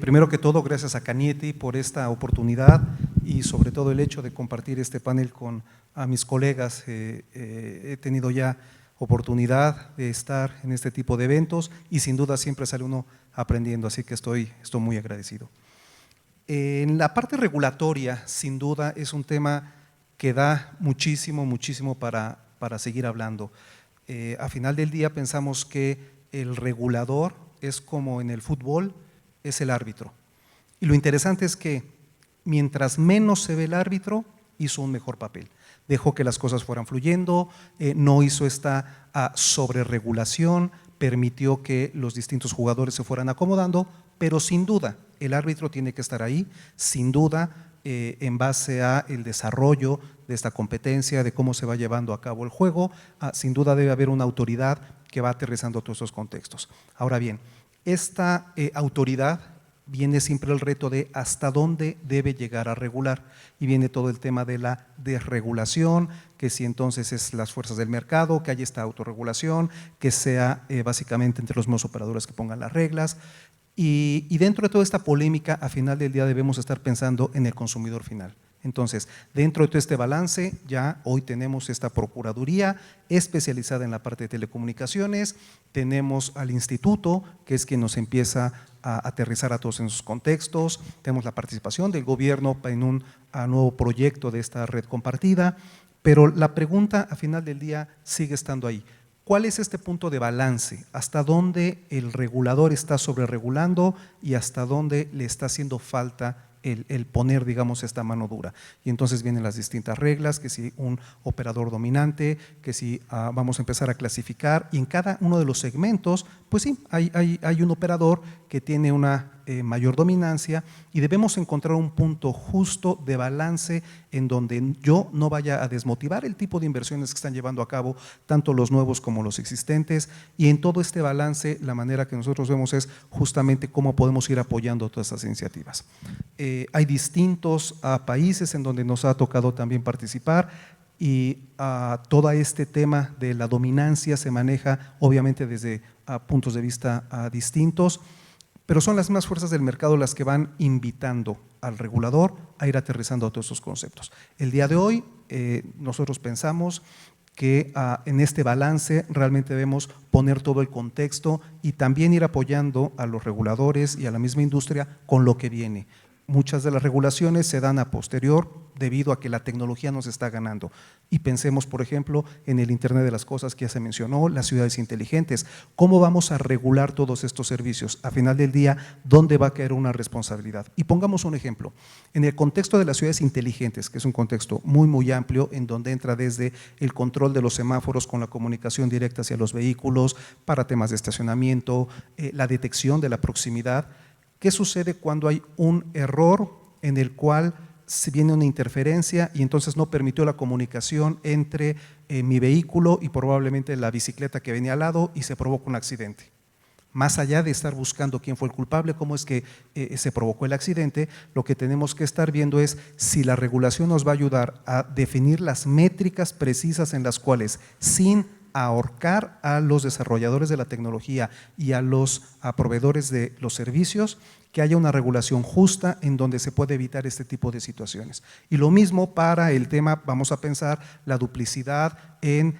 Primero que todo, gracias a Cañete por esta oportunidad y sobre todo el hecho de compartir este panel con a mis colegas. He tenido ya oportunidad de estar en este tipo de eventos y sin duda siempre sale uno aprendiendo, así que estoy muy agradecido. En la parte regulatoria, sin duda, es un tema que da muchísimo para seguir hablando. A final del día pensamos que el regulador es como en el fútbol, es el árbitro. Y lo interesante es que mientras menos se ve el árbitro, hizo un mejor papel. Dejó que las cosas fueran fluyendo, no hizo esta sobreregulación, permitió que los distintos jugadores se fueran acomodando, pero sin duda el árbitro tiene que estar ahí, sin duda en base a el desarrollo de esta competencia, de cómo se va llevando a cabo el juego, sin duda debe haber una autoridad que va aterrizando todos esos contextos. Ahora bien, esta autoridad viene siempre el reto de hasta dónde debe llegar a regular y viene todo el tema de la desregulación, que si entonces es las fuerzas del mercado, que haya esta autorregulación, que sea básicamente entre los mismos operadores que pongan las reglas y dentro de toda esta polémica, a final del día debemos estar pensando en el consumidor final. Entonces, dentro de todo este balance, ya hoy tenemos esta Procuraduría especializada en la parte de telecomunicaciones, tenemos al Instituto, que es quien nos empieza a aterrizar a todos en sus contextos, tenemos la participación del gobierno en un nuevo proyecto de esta red compartida, pero la pregunta a final del día sigue estando ahí. ¿Cuál es este punto de balance? ¿Hasta dónde el regulador está sobreregulando y hasta dónde le está haciendo falta el poner, digamos, esta mano dura? Y entonces vienen las distintas reglas, que si un operador dominante, que si vamos a empezar a clasificar, y en cada uno de los segmentos, pues sí, hay un operador que tiene una mayor dominancia y debemos encontrar un punto justo de balance en donde yo no vaya a desmotivar el tipo de inversiones que están llevando a cabo, tanto los nuevos como los existentes, y en todo este balance la manera que nosotros vemos es justamente cómo podemos ir apoyando todas estas iniciativas. Hay distintos países en donde nos ha tocado también participar y todo este tema de la dominancia se maneja obviamente desde puntos de vista distintos, pero son las mismas fuerzas del mercado las que van invitando al regulador a ir aterrizando todos esos conceptos. El día de hoy nosotros pensamos que en este balance realmente debemos poner todo el contexto y también ir apoyando a los reguladores y a la misma industria con lo que viene. Muchas de las regulaciones se dan a posterior debido a que la tecnología nos está ganando. Y pensemos, por ejemplo, en el Internet de las Cosas que ya se mencionó, las ciudades inteligentes. ¿Cómo vamos a regular todos estos servicios? A final del día, ¿dónde va a caer una responsabilidad? Y pongamos un ejemplo. En el contexto de las ciudades inteligentes, que es un contexto muy amplio, en donde entra desde el control de los semáforos con la comunicación directa hacia los vehículos, para temas de estacionamiento, la detección de la proximidad. ¿Qué sucede cuando hay un error en el cual se viene una interferencia y entonces no permitió la comunicación entre mi vehículo y probablemente la bicicleta que venía al lado y se provoca un accidente? Más allá de estar buscando quién fue el culpable, cómo es que se provocó el accidente, lo que tenemos que estar viendo es si la regulación nos va a ayudar a definir las métricas precisas en las cuales, sin ahorcar a los desarrolladores de la tecnología y a los proveedores de los servicios, que haya una regulación justa en donde se puede evitar este tipo de situaciones. Y lo mismo para el tema, vamos a pensar, la duplicidad en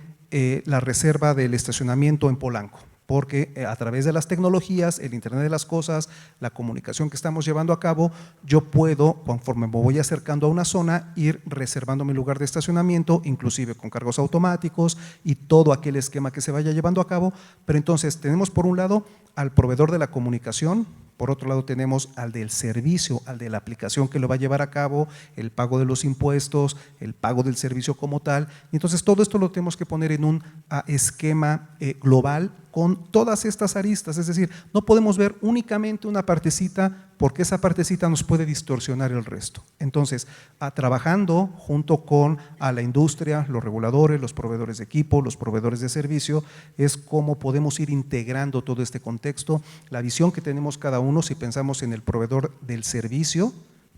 la reserva del estacionamiento en Polanco. porque a través de las tecnologías, el Internet de las cosas, la comunicación que estamos llevando a cabo, yo puedo, conforme me voy acercando a una zona, ir reservando mi lugar de estacionamiento, inclusive con cargos automáticos y todo aquel esquema que se vaya llevando a cabo. Pero entonces tenemos por un lado al proveedor de la comunicación, por otro lado tenemos al del servicio, al de la aplicación que lo va a llevar a cabo, el pago de los impuestos, el pago del servicio como tal. Y entonces todo esto lo tenemos que poner en un esquema global con todas estas aristas, es decir, no podemos ver únicamente una partecita porque esa partecita nos puede distorsionar el resto. Entonces, trabajando junto con la industria, los reguladores, los proveedores de equipo, los proveedores de servicio, es cómo podemos ir integrando todo este contexto, la visión que tenemos cada uno. Si pensamos en el proveedor del servicio,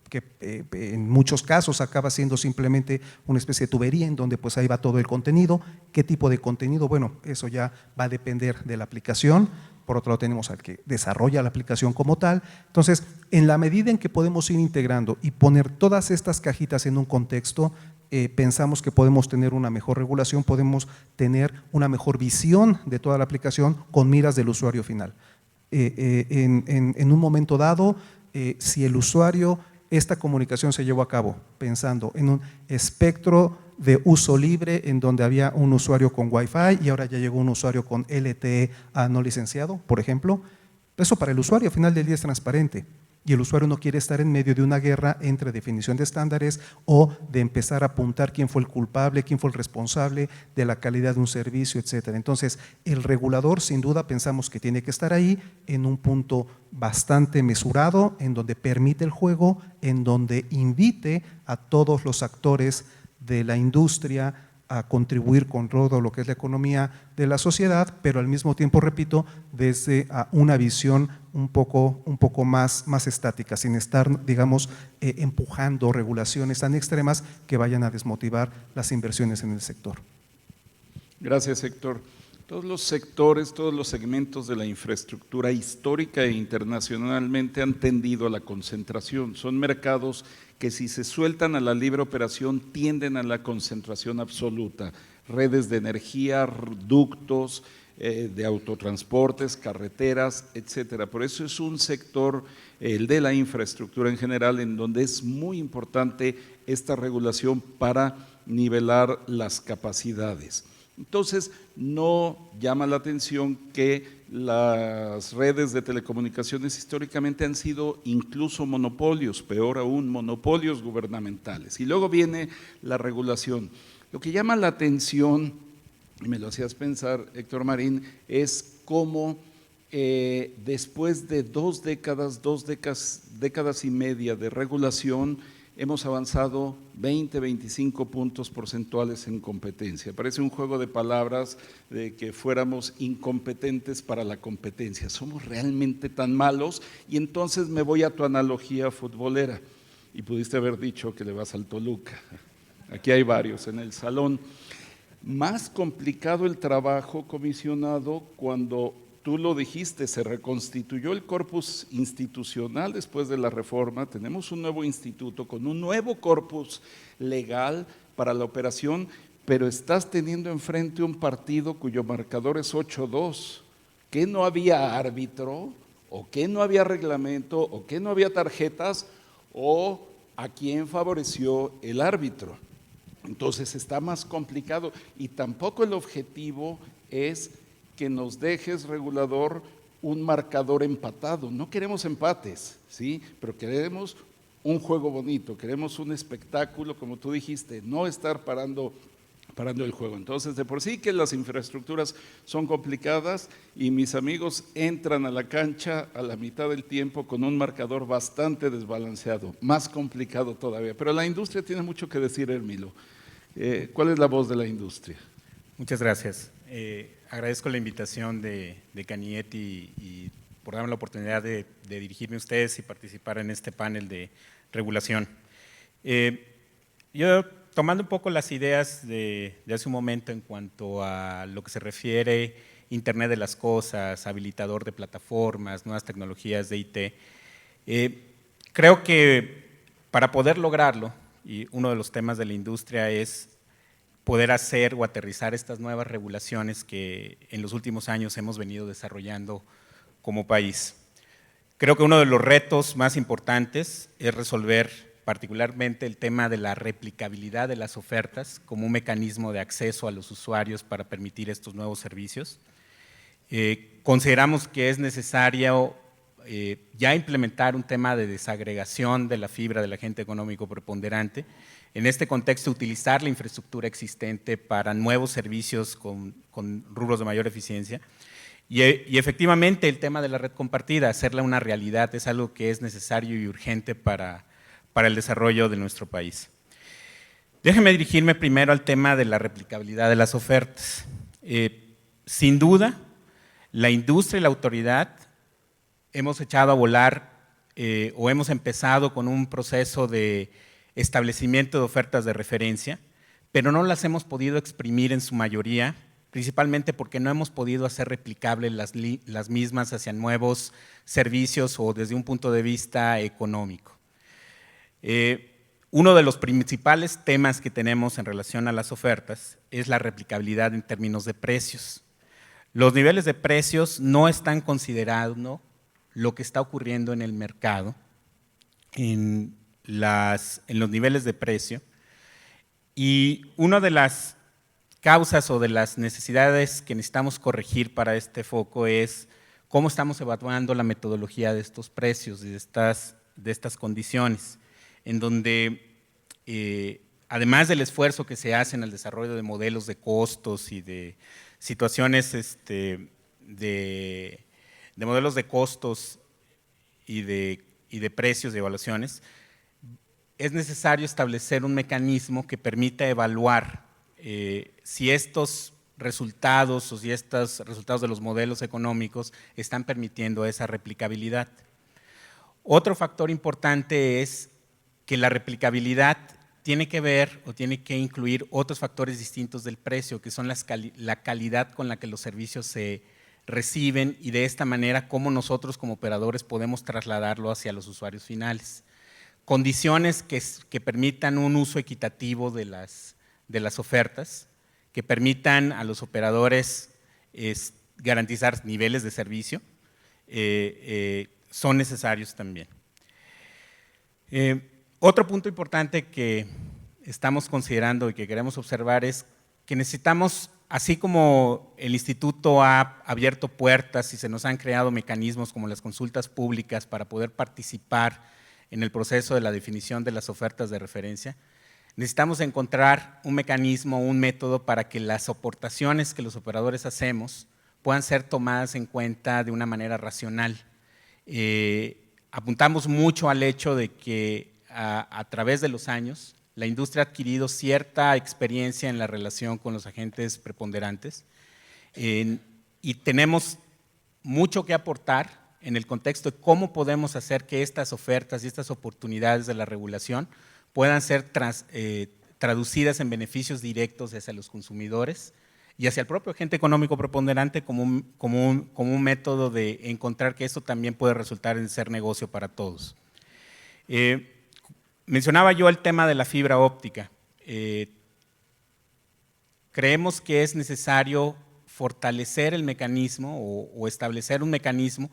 que en muchos casos acaba siendo simplemente una especie de tubería en donde pues ahí va todo el contenido. ¿Qué tipo de contenido? Bueno, eso ya va a depender de la aplicación. Por otro lado tenemos al que desarrolla la aplicación como tal. Entonces, en la medida en que podemos ir integrando y poner todas estas cajitas en un contexto, pensamos que podemos tener una mejor regulación, podemos tener una mejor visión de toda la aplicación con miras del usuario final. En un momento dado, si el usuario, esta comunicación se llevó a cabo pensando en un espectro de uso libre en donde había un usuario con Wi-Fi y ahora ya llegó un usuario con LTE no licenciado, por ejemplo. Eso para el usuario al final del día es transparente y el usuario no quiere estar en medio de una guerra entre definición de estándares o de empezar a apuntar quién fue el culpable, quién fue el responsable de la calidad de un servicio, etcétera. Entonces, el regulador sin duda pensamos que tiene que estar ahí en un punto bastante mesurado, en donde permite el juego, en donde invite a todos los actores de la industria a contribuir con todo lo que es la economía de la sociedad, pero al mismo tiempo, repito, desde una visión un poco más estática, sin estar, digamos, empujando regulaciones tan extremas que vayan a desmotivar las inversiones en el sector. Gracias, Héctor. Todos los sectores, todos los segmentos de la infraestructura histórica e internacionalmente han tendido a la concentración. Son mercados que si se sueltan a la libre operación tienden a la concentración absoluta. Redes de energía, ductos, de autotransportes, carreteras, etcétera. Por eso es un sector, el de la infraestructura en general, en donde es muy importante esta regulación para nivelar las capacidades. Entonces, no llama la atención que las redes de telecomunicaciones históricamente han sido incluso monopolios, peor aún, monopolios gubernamentales. Y luego viene la regulación. Lo que llama la atención, y me lo hacías pensar, Héctor Marín, es cómo después de dos décadas y media de regulación, hemos avanzado 20, 25 puntos porcentuales en competencia. Parece un juego de palabras de que fuéramos incompetentes para la competencia. ¿Somos realmente tan malos? Y entonces me voy a tu analogía futbolera. Y pudiste haber dicho que le vas al Toluca. Aquí hay varios en el salón. Más complicado el trabajo, comisionado, cuando tú lo dijiste, se reconstituyó el corpus institucional después de la reforma, tenemos un nuevo instituto con un nuevo corpus legal para la operación, pero estás teniendo enfrente un partido cuyo marcador es 8-2, que no había árbitro, o que no había reglamento, o que no había tarjetas, o a quién favoreció el árbitro. Entonces está más complicado y tampoco el objetivo es que nos dejes, regulador, un marcador empatado. No queremos empates, ¿sí? Pero queremos un juego bonito, queremos un espectáculo, como tú dijiste, no estar parando el juego. Entonces, de por sí que las infraestructuras son complicadas y mis amigos entran a la cancha a la mitad del tiempo con un marcador bastante desbalanceado, más complicado todavía. Pero la industria tiene mucho que decir, Hermilo. ¿Cuál es la voz de la industria? Muchas gracias. Agradezco la invitación de Canietti y por darme la oportunidad de dirigirme a ustedes y participar en este panel de regulación. Yo, tomando un poco las ideas de hace un momento en cuanto a lo que se refiere Internet de las cosas, habilitador de plataformas, nuevas tecnologías de IT, creo que para poder lograrlo, y uno de los temas de la industria es poder hacer o aterrizar estas nuevas regulaciones que en los últimos años hemos venido desarrollando como país. Creo que uno de los retos más importantes es resolver particularmente el tema de la replicabilidad de las ofertas como un mecanismo de acceso a los usuarios para permitir estos nuevos servicios. Consideramos que es necesario ya implementar un tema de desagregación de la fibra del agente económico preponderante. En este contexto, utilizar la infraestructura existente para nuevos servicios con rubros de mayor eficiencia. Y efectivamente el tema de la red compartida, hacerla una realidad, es algo que es necesario y urgente para el desarrollo de nuestro país. Déjenme dirigirme primero al tema de la replicabilidad de las ofertas. Sin duda, la industria y la autoridad hemos echado a volar o hemos empezado con un proceso de establecimiento de ofertas de referencia, pero no las hemos podido exprimir en su mayoría, principalmente porque no hemos podido hacer replicables las mismas hacia nuevos servicios o desde un punto de vista económico. Uno de los principales temas que tenemos en relación a las ofertas es la replicabilidad en términos de precios. Los niveles de precios no están considerando lo que está ocurriendo en el mercado, en los niveles de precio, y una de las causas o de las necesidades que necesitamos corregir para este foco es cómo estamos evaluando la metodología de estos precios y de estas condiciones, en donde además del esfuerzo que se hace en el desarrollo de modelos de costos y de situaciones de modelos de costos y de precios de evaluaciones, es necesario establecer un mecanismo que permita evaluar si estos resultados o si estos resultados de los modelos económicos están permitiendo esa replicabilidad. Otro factor importante es que la replicabilidad tiene que ver o tiene que incluir otros factores distintos del precio, que son la calidad con la que los servicios se reciben y de esta manera cómo nosotros como operadores podemos trasladarlo hacia los usuarios finales. Condiciones que permitan un uso equitativo de las ofertas, que permitan a los operadores garantizar niveles de servicio, son necesarios también. Otro punto importante que estamos considerando y que queremos observar es que necesitamos, así como el Instituto ha abierto puertas y se nos han creado mecanismos como las consultas públicas para poder participar en el proceso de la definición de las ofertas de referencia, necesitamos encontrar un mecanismo, un método para que las aportaciones que los operadores hacemos puedan ser tomadas en cuenta de una manera racional. Apuntamos mucho al hecho de que a través de los años la industria ha adquirido cierta experiencia en la relación con los agentes preponderantes y tenemos mucho que aportar en el contexto de cómo podemos hacer que estas ofertas y estas oportunidades de la regulación puedan ser traducidas en beneficios directos hacia los consumidores y hacia el propio agente económico preponderante como un método de encontrar que esto también puede resultar en ser negocio para todos. Mencionaba yo el tema de la fibra óptica. Creemos que es necesario fortalecer el mecanismo o establecer un mecanismo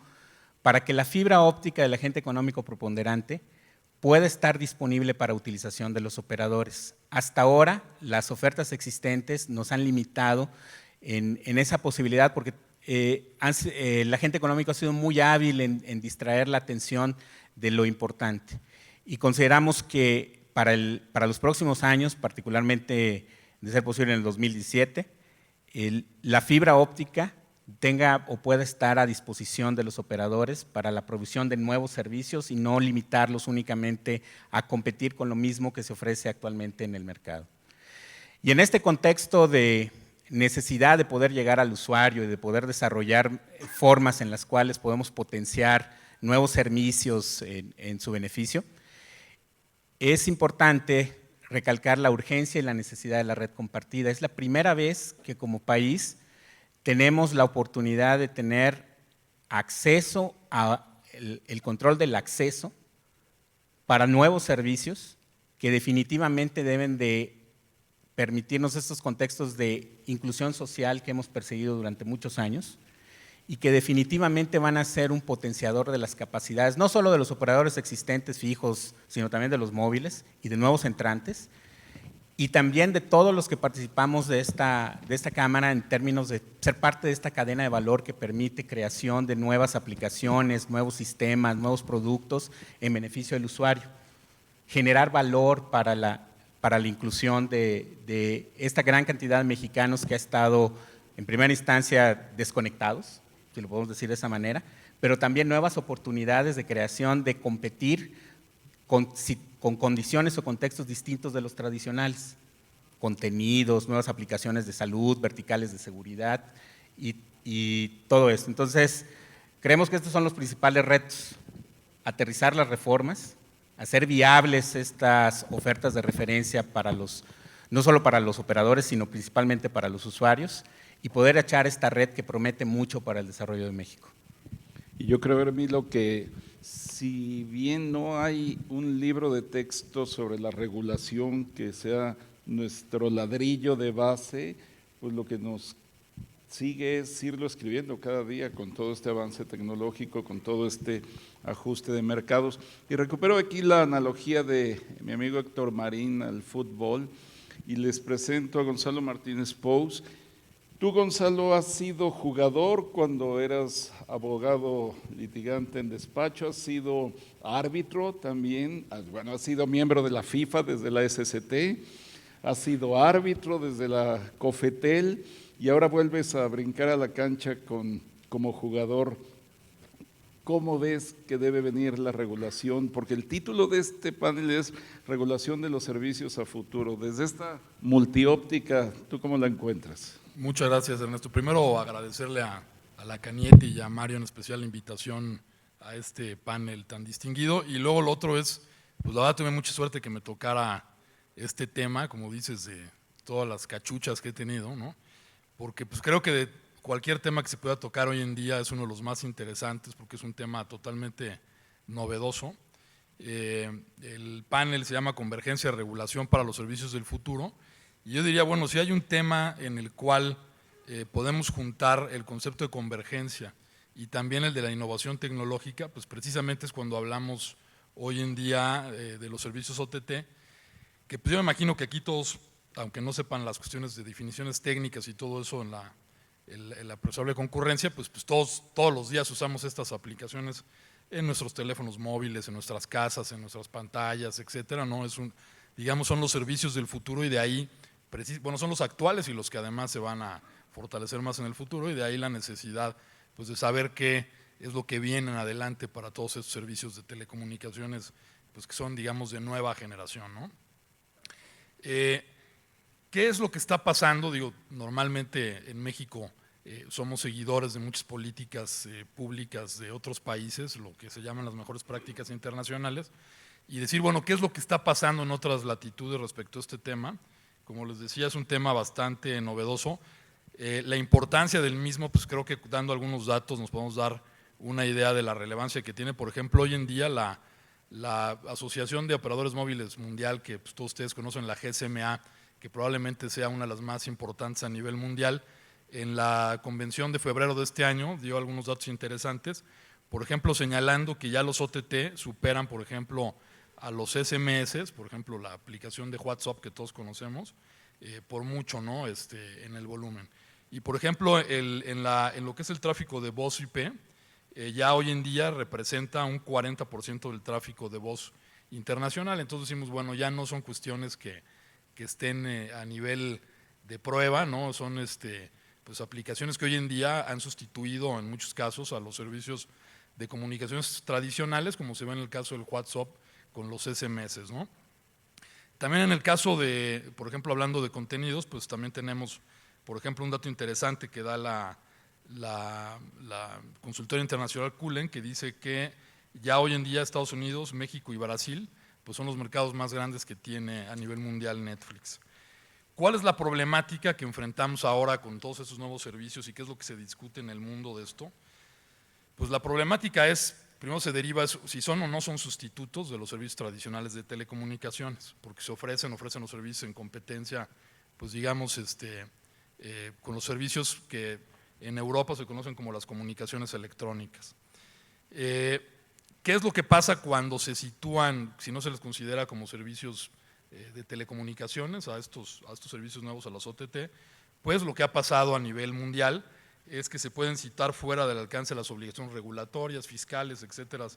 para que la fibra óptica del agente económico preponderante pueda estar disponible para utilización de los operadores. Hasta ahora, las ofertas existentes nos han limitado en esa posibilidad porque el agente económico ha sido muy hábil en distraer la atención de lo importante. Y consideramos que para los próximos años, particularmente de ser posible en el 2017, la fibra óptica tenga o pueda estar a disposición de los operadores para la provisión de nuevos servicios y no limitarlos únicamente a competir con lo mismo que se ofrece actualmente en el mercado. Y en este contexto de necesidad de poder llegar al usuario y de poder desarrollar formas en las cuales podemos potenciar nuevos servicios en su beneficio, es importante recalcar la urgencia y la necesidad de la red compartida. Es la primera vez que como país tenemos la oportunidad de tener acceso el control del acceso para nuevos servicios que definitivamente deben de permitirnos estos contextos de inclusión social que hemos perseguido durante muchos años y que definitivamente van a ser un potenciador de las capacidades, no solo de los operadores existentes fijos, sino también de los móviles y de nuevos entrantes, y también de todos los que participamos de esta Cámara en términos de ser parte de esta cadena de valor que permite creación de nuevas aplicaciones, nuevos sistemas, nuevos productos en beneficio del usuario. Generar valor para la inclusión de esta gran cantidad de mexicanos que ha estado en primera instancia desconectados, si lo podemos decir de esa manera, pero también nuevas oportunidades de creación, de competir con condiciones o contextos distintos de los tradicionales, contenidos, nuevas aplicaciones de salud, verticales de seguridad y todo esto. Entonces, creemos que estos son los principales retos: aterrizar las reformas, hacer viables estas ofertas de referencia para no solo para los operadores, sino principalmente para los usuarios, y poder echar esta red que promete mucho para el desarrollo de México. Y yo creo, Hermilo, que si bien no hay un libro de texto sobre la regulación que sea nuestro ladrillo de base, pues lo que nos sigue es irlo escribiendo cada día con todo este avance tecnológico, con todo este ajuste de mercados. Y recupero aquí la analogía de mi amigo Héctor Marín al fútbol y les presento a Gonzalo Martínez Pous. Tú, Gonzalo, has sido jugador cuando eras abogado litigante en despacho, has sido árbitro también, bueno, has sido miembro de la FIFA desde la SCT, has sido árbitro desde la COFETEL y ahora vuelves a brincar a la cancha como jugador. ¿Cómo ves que debe venir la regulación? Porque el título de este panel es Regulación de los Servicios a Futuro. Desde esta multióptica, ¿tú cómo la encuentras? Muchas gracias, Ernesto. Primero, agradecerle a la Cañete y a Mario en especial la invitación a este panel tan distinguido. Y luego lo otro es, pues la verdad tuve mucha suerte que me tocara este tema, como dices, de todas las cachuchas que he tenido, ¿no? Porque pues creo que de cualquier tema que se pueda tocar hoy en día es uno de los más interesantes porque es un tema totalmente novedoso. El panel se llama Convergencia de Regulación para los Servicios del Futuro. Y yo diría, bueno, si hay un tema en el cual podemos juntar el concepto de convergencia y también el de la innovación tecnológica, pues precisamente es cuando hablamos hoy en día de los servicios OTT, que pues yo me imagino que aquí todos, aunque no sepan las cuestiones de definiciones técnicas y todo eso en la probable concurrencia, pues todos los días usamos estas aplicaciones en nuestros teléfonos móviles, en nuestras casas, en nuestras pantallas, etcétera, ¿no? Digamos, son los servicios del futuro y de ahí, bueno, son los actuales y los que además se van a fortalecer más en el futuro y de ahí la necesidad pues, de saber qué es lo que viene en adelante para todos estos servicios de telecomunicaciones pues, que son, digamos, de nueva generación, ¿no? ¿Qué es lo que está pasando? Digo, normalmente en México somos seguidores de muchas políticas públicas de otros países, lo que se llaman las mejores prácticas internacionales, y decir, bueno, ¿qué es lo que está pasando en otras latitudes respecto a este tema? Como les decía, es un tema bastante novedoso. La importancia del mismo, pues creo que dando algunos datos nos podemos dar una idea de la relevancia que tiene. Por ejemplo, hoy en día la Asociación de Operadores Móviles Mundial, que pues, todos ustedes conocen, la GSMA, que probablemente sea una de las más importantes a nivel mundial, en la convención de febrero de este año dio algunos datos interesantes, por ejemplo, señalando que ya los OTT superan, por ejemplo, a los SMS, por ejemplo, la aplicación de WhatsApp que todos conocemos, por mucho, ¿no? En el volumen. Y por ejemplo, en lo que es el tráfico de voz IP, ya hoy en día representa un 40% del tráfico de voz internacional. Entonces decimos, bueno, ya no son cuestiones que estén a nivel de prueba, ¿no? Son pues aplicaciones que hoy en día han sustituido en muchos casos a los servicios de comunicaciones tradicionales, como se ve en el caso del WhatsApp con los SMS, ¿no? También en el caso de, por ejemplo, hablando de contenidos, pues también tenemos, por ejemplo, un dato interesante que da la consultora internacional Cullen, que dice que ya hoy en día Estados Unidos, México y Brasil pues son los mercados más grandes que tiene a nivel mundial Netflix. ¿Cuál es la problemática que enfrentamos ahora con todos esos nuevos servicios y qué es lo que se discute en el mundo de esto? Pues la problemática es, primero se deriva si son o no son sustitutos de los servicios tradicionales de telecomunicaciones, porque se ofrecen los servicios en competencia pues digamos, con los servicios que en Europa se conocen como las comunicaciones electrónicas. ¿Qué es lo que pasa cuando se sitúan, si no se les considera como servicios de telecomunicaciones, a estos servicios nuevos, a las OTT? Pues lo que ha pasado a nivel mundial es que se pueden citar fuera del alcance de las obligaciones regulatorias, fiscales, etcétera,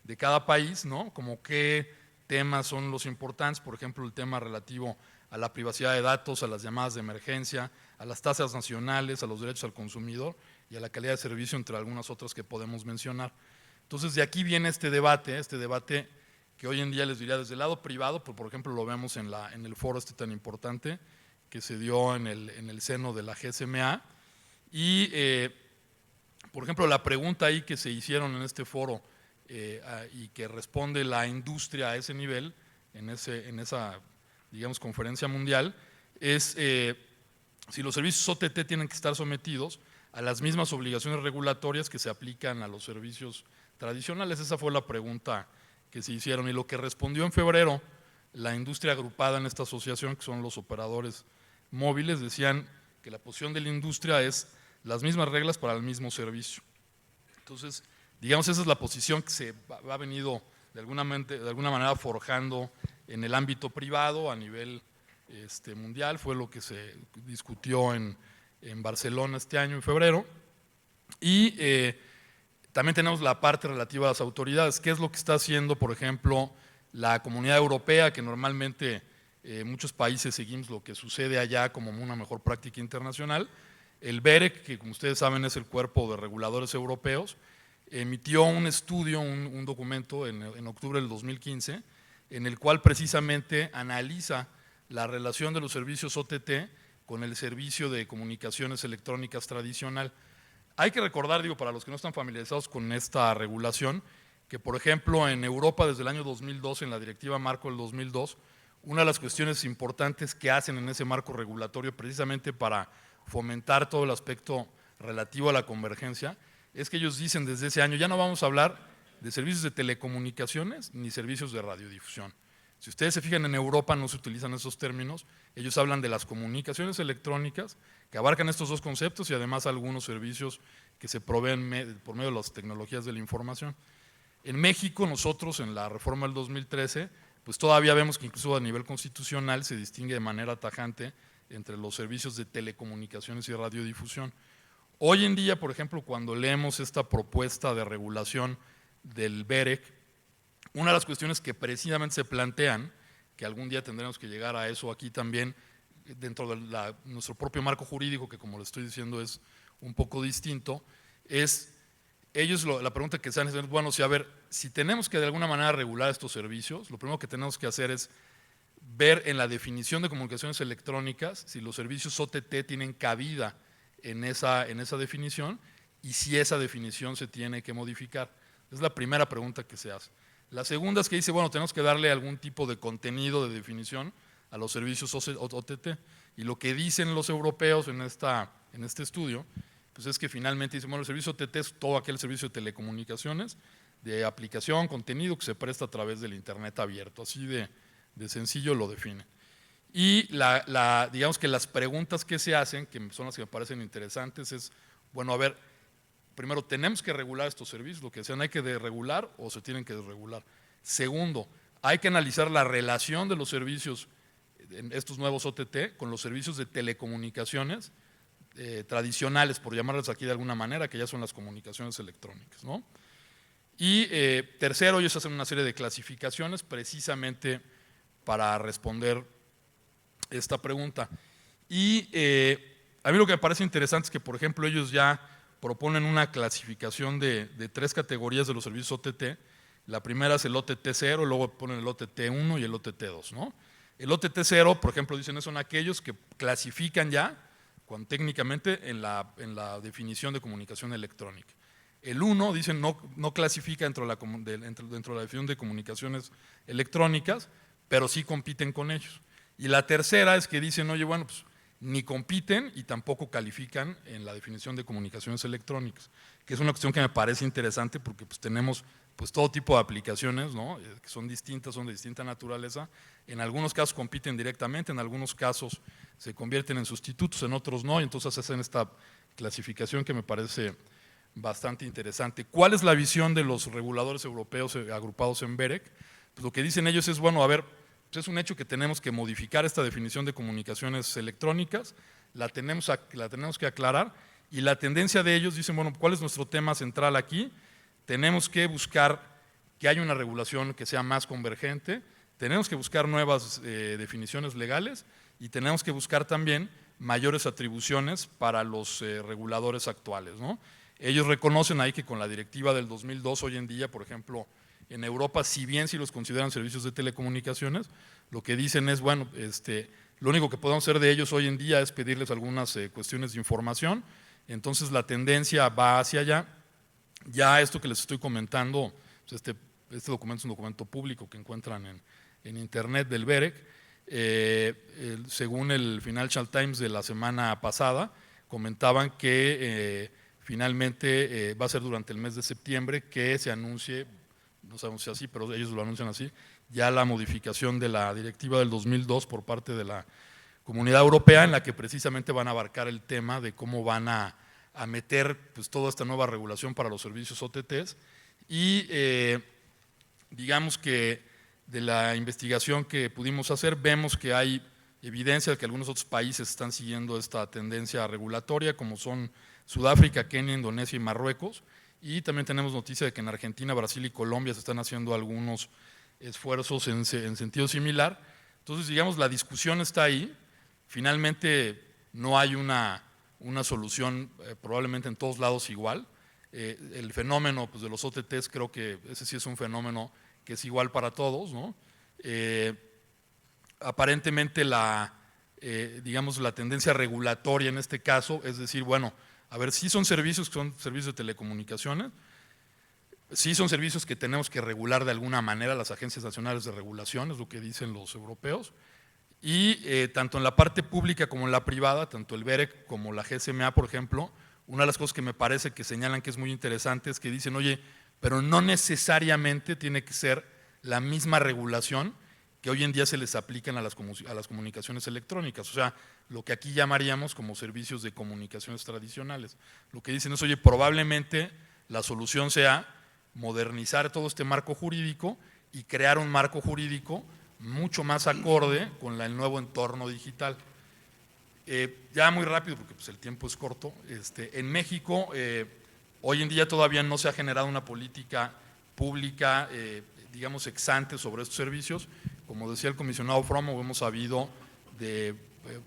de cada país, ¿no? Como qué temas son los importantes, por ejemplo, el tema relativo a la privacidad de datos, a las llamadas de emergencia, a las tasas nacionales, a los derechos al consumidor y a la calidad de servicio, entre algunas otras que podemos mencionar. Entonces, de aquí viene este debate que hoy en día les diría desde el lado privado, pues, por ejemplo, lo vemos en el foro tan importante que se dio en el seno de la GSMA. Y, por ejemplo, la pregunta ahí que se hicieron en este foro y que responde la industria a ese nivel, en esa, digamos, conferencia mundial, es si los servicios OTT tienen que estar sometidos a las mismas obligaciones regulatorias que se aplican a los servicios tradicionales. Esa fue la pregunta que se hicieron, y lo que respondió en febrero la industria agrupada en esta asociación, que son los operadores móviles, decían que la posición de la industria es las mismas reglas para el mismo servicio. Entonces, digamos, esa es la posición que se ha venido de alguna manera forjando en el ámbito privado a nivel mundial. Fue lo que se discutió en Barcelona este año, en febrero. Y también tenemos la parte relativa a las autoridades. ¿Qué es lo que está haciendo, por ejemplo, la Comunidad Europea, que normalmente muchos países seguimos lo que sucede allá como una mejor práctica internacional? El BEREC, que como ustedes saben es el cuerpo de reguladores europeos, emitió un estudio, un documento en octubre del 2015, en el cual precisamente analiza la relación de los servicios OTT con el servicio de comunicaciones electrónicas tradicional. Hay que recordar, digo, para los que no están familiarizados con esta regulación, que por ejemplo en Europa desde el año 2002, en la Directiva Marco del 2002, una de las cuestiones importantes que hacen en ese marco regulatorio precisamente para fomentar todo el aspecto relativo a la convergencia, es que ellos dicen desde ese año, ya no vamos a hablar de servicios de telecomunicaciones ni servicios de radiodifusión. Si ustedes se fijan, en Europa no se utilizan esos términos, ellos hablan de las comunicaciones electrónicas, que abarcan estos dos conceptos y además algunos servicios que se proveen por medio de las tecnologías de la información. En México, nosotros en la reforma del 2013, pues todavía vemos que incluso a nivel constitucional se distingue de manera tajante entre los servicios de telecomunicaciones y radiodifusión. Hoy en día, por ejemplo, cuando leemos esta propuesta de regulación del BEREC, una de las cuestiones que precisamente se plantean, que algún día tendremos que llegar a eso aquí también, dentro de nuestro propio marco jurídico, que como les estoy diciendo es un poco distinto, es ellos la pregunta que se hacen es, bueno, si tenemos que de alguna manera regular estos servicios, lo primero que tenemos que hacer es ver en la definición de comunicaciones electrónicas si los servicios OTT tienen cabida en esa definición y si esa definición se tiene que modificar. Es la primera pregunta que se hace. La segunda es que dice, bueno, tenemos que darle algún tipo de contenido de definición a los servicios OTT. Y lo que dicen los europeos en este estudio, pues es que finalmente dicen, bueno, el servicio OTT es todo aquel servicio de telecomunicaciones, de aplicación, contenido que se presta a través del Internet abierto. Así de sencillo lo define. Y digamos que las preguntas que se hacen, que son las que me parecen interesantes, es, bueno, a ver, primero, ¿tenemos que regular estos servicios? Lo que decían, ¿hay que regular o se tienen que desregular? Segundo, hay que analizar la relación de los servicios, estos nuevos OTT, con los servicios de telecomunicaciones tradicionales, por llamarles aquí de alguna manera, que ya son las comunicaciones electrónicas, ¿no? Y tercero, ellos hacen una serie de clasificaciones precisamente para responder esta pregunta. Y a mí lo que me parece interesante es que, por ejemplo, ellos ya proponen una clasificación de 3 categorías de los servicios OTT. La primera es el OTT 0, luego ponen el OTT 1 y el OTT 2, ¿no? El OTT 0, por ejemplo, dicen, son aquellos que clasifican ya técnicamente en la definición de comunicación electrónica. El 1, dicen, no clasifica dentro de la definición de comunicaciones electrónicas, pero sí compiten con ellos. Y la tercera es que dicen, oye, bueno, pues ni compiten y tampoco califican en la definición de comunicaciones electrónicas, que es una cuestión que me parece interesante porque pues, tenemos pues todo tipo de aplicaciones, ¿no? Que son distintas, son de distinta naturaleza. En algunos casos compiten directamente, en algunos casos se convierten en sustitutos, en otros no, y entonces hacen esta clasificación que me parece bastante interesante. ¿Cuál es la visión de los reguladores europeos agrupados en BEREC? Pues lo que dicen ellos es, bueno, a ver, pues es un hecho que tenemos que modificar esta definición de comunicaciones electrónicas, la tenemos que aclarar, y la tendencia de ellos, dicen, bueno, ¿cuál es nuestro tema central aquí? Tenemos que buscar que haya una regulación que sea más convergente, tenemos que buscar nuevas definiciones legales y tenemos que buscar también mayores atribuciones para los reguladores actuales, ¿no? Ellos reconocen ahí que con la directiva del 2002 hoy en día, por ejemplo, en Europa, si bien si los consideran servicios de telecomunicaciones, lo que dicen es, bueno, lo único que podemos hacer de ellos hoy en día es pedirles algunas cuestiones de información, entonces la tendencia va hacia allá. Ya esto que les estoy comentando, pues este documento es un documento público que encuentran en internet del BEREC, según el Financial Times de la semana pasada, comentaban que finalmente va a ser durante el mes de septiembre que se anuncie, no sabemos si así, pero ellos lo anuncian así, ya la modificación de la directiva del 2002 por parte de la Comunidad Europea, en la que precisamente van a abarcar el tema de cómo van a meter pues, toda esta nueva regulación para los servicios OTTs y digamos que de la investigación que pudimos hacer vemos que hay evidencia de que algunos otros países están siguiendo esta tendencia regulatoria como son Sudáfrica, Kenia, Indonesia y Marruecos, y también tenemos noticia de que en Argentina, Brasil y Colombia se están haciendo algunos esfuerzos en sentido similar. Entonces digamos la discusión está ahí, finalmente no hay una solución probablemente en todos lados igual. El fenómeno pues, de los OTTs creo que ese sí es un fenómeno que es igual para todos, ¿no? Aparentemente digamos, la tendencia regulatoria en este caso es decir, bueno, a ver, sí son servicios que son servicios de telecomunicaciones, sí son servicios que tenemos que regular de alguna manera las agencias nacionales de regulación, es lo que dicen los europeos, y tanto en la parte pública como en la privada, tanto el BEREC como la GSMA, por ejemplo, una de las cosas que me parece que señalan que es muy interesante es que dicen, oye, pero no necesariamente tiene que ser la misma regulación que hoy en día se les aplican a las comunicaciones electrónicas, o sea, lo que aquí llamaríamos como servicios de comunicaciones tradicionales. Lo que dicen es, oye, probablemente la solución sea modernizar todo este marco jurídico y crear un marco jurídico mucho más acorde con el nuevo entorno digital. Ya muy rápido, porque pues, el tiempo es corto, en México hoy en día todavía no se ha generado una política pública, digamos, ex ante sobre estos servicios. Como decía el comisionado Fromo, hemos sabido de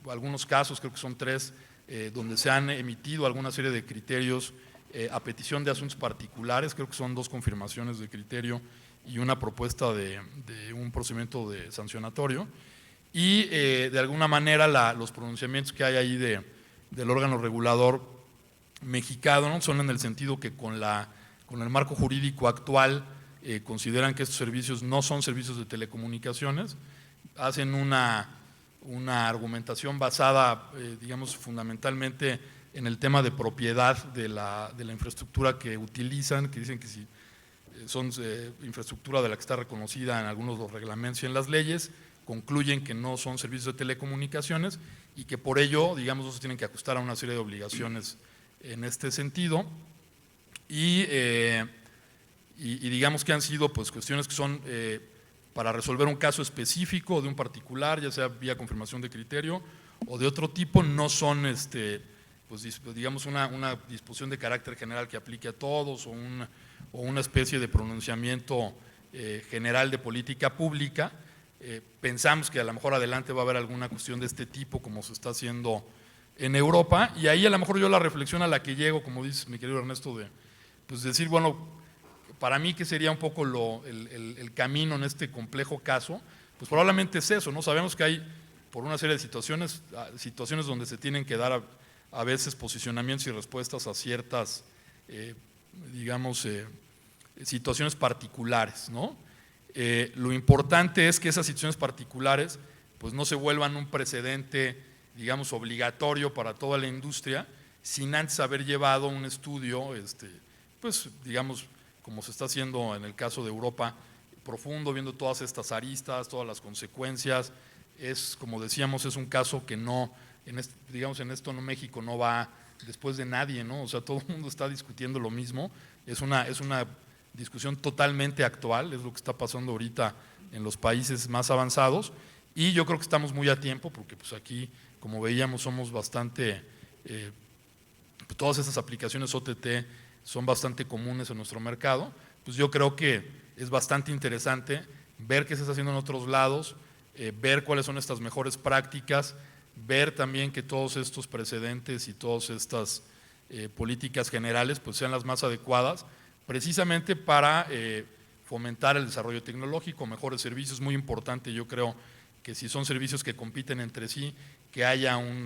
algunos casos, creo que son 3, donde se han emitido alguna serie de criterios a petición de asuntos particulares, creo que son 2 confirmaciones de criterio y una propuesta de un procedimiento sancionatorio, y de alguna manera los pronunciamientos que hay ahí del órgano regulador mexicano, ¿no? Son en el sentido que con el marco jurídico actual consideran que estos servicios no son servicios de telecomunicaciones, hacen una argumentación basada, digamos, fundamentalmente en el tema de propiedad de la infraestructura que utilizan, que dicen que si son infraestructura de la que está reconocida en algunos de los reglamentos y en las leyes, concluyen que no son servicios de telecomunicaciones y que por ello, digamos, no se tienen que ajustar a una serie de obligaciones en este sentido, y digamos que han sido pues, cuestiones que son para resolver un caso específico de un particular, ya sea vía confirmación de criterio o de otro tipo, no son pues, digamos una disposición de carácter general que aplique a todos o una especie de pronunciamiento general de política pública. Pensamos que a lo mejor adelante va a haber alguna cuestión de este tipo como se está haciendo en Europa, y ahí a lo mejor yo la reflexión a la que llego, como dice mi querido Ernesto, pues decir, bueno, para mí que sería un poco el camino en este complejo caso, pues probablemente es eso, ¿no? Sabemos que hay por una serie de situaciones donde se tienen que dar a veces posicionamientos y respuestas a ciertas, digamos, situaciones particulares, ¿no? Lo importante es que esas situaciones particulares pues no se vuelvan un precedente, digamos, obligatorio para toda la industria, sin antes haber llevado un estudio, pues, digamos, como se está haciendo en el caso de Europa, profundo, viendo todas estas aristas, todas las consecuencias. Es, como decíamos, es un caso que no, digamos, en esto no, México no va después de nadie, ¿no? O sea, todo el mundo está discutiendo lo mismo. Es una discusión totalmente actual, es lo que está pasando ahorita en los países más avanzados, y yo creo que estamos muy a tiempo, porque pues aquí, como veíamos, somos bastante, todas estas aplicaciones OTT son bastante comunes en nuestro mercado. Pues yo creo que es bastante interesante ver qué se está haciendo en otros lados, ver cuáles son estas mejores prácticas, ver también que todos estos precedentes y todas estas políticas generales pues sean las más adecuadas, precisamente para fomentar el desarrollo tecnológico, mejores servicios. Muy importante, yo creo que si son servicios que compiten entre sí, que haya un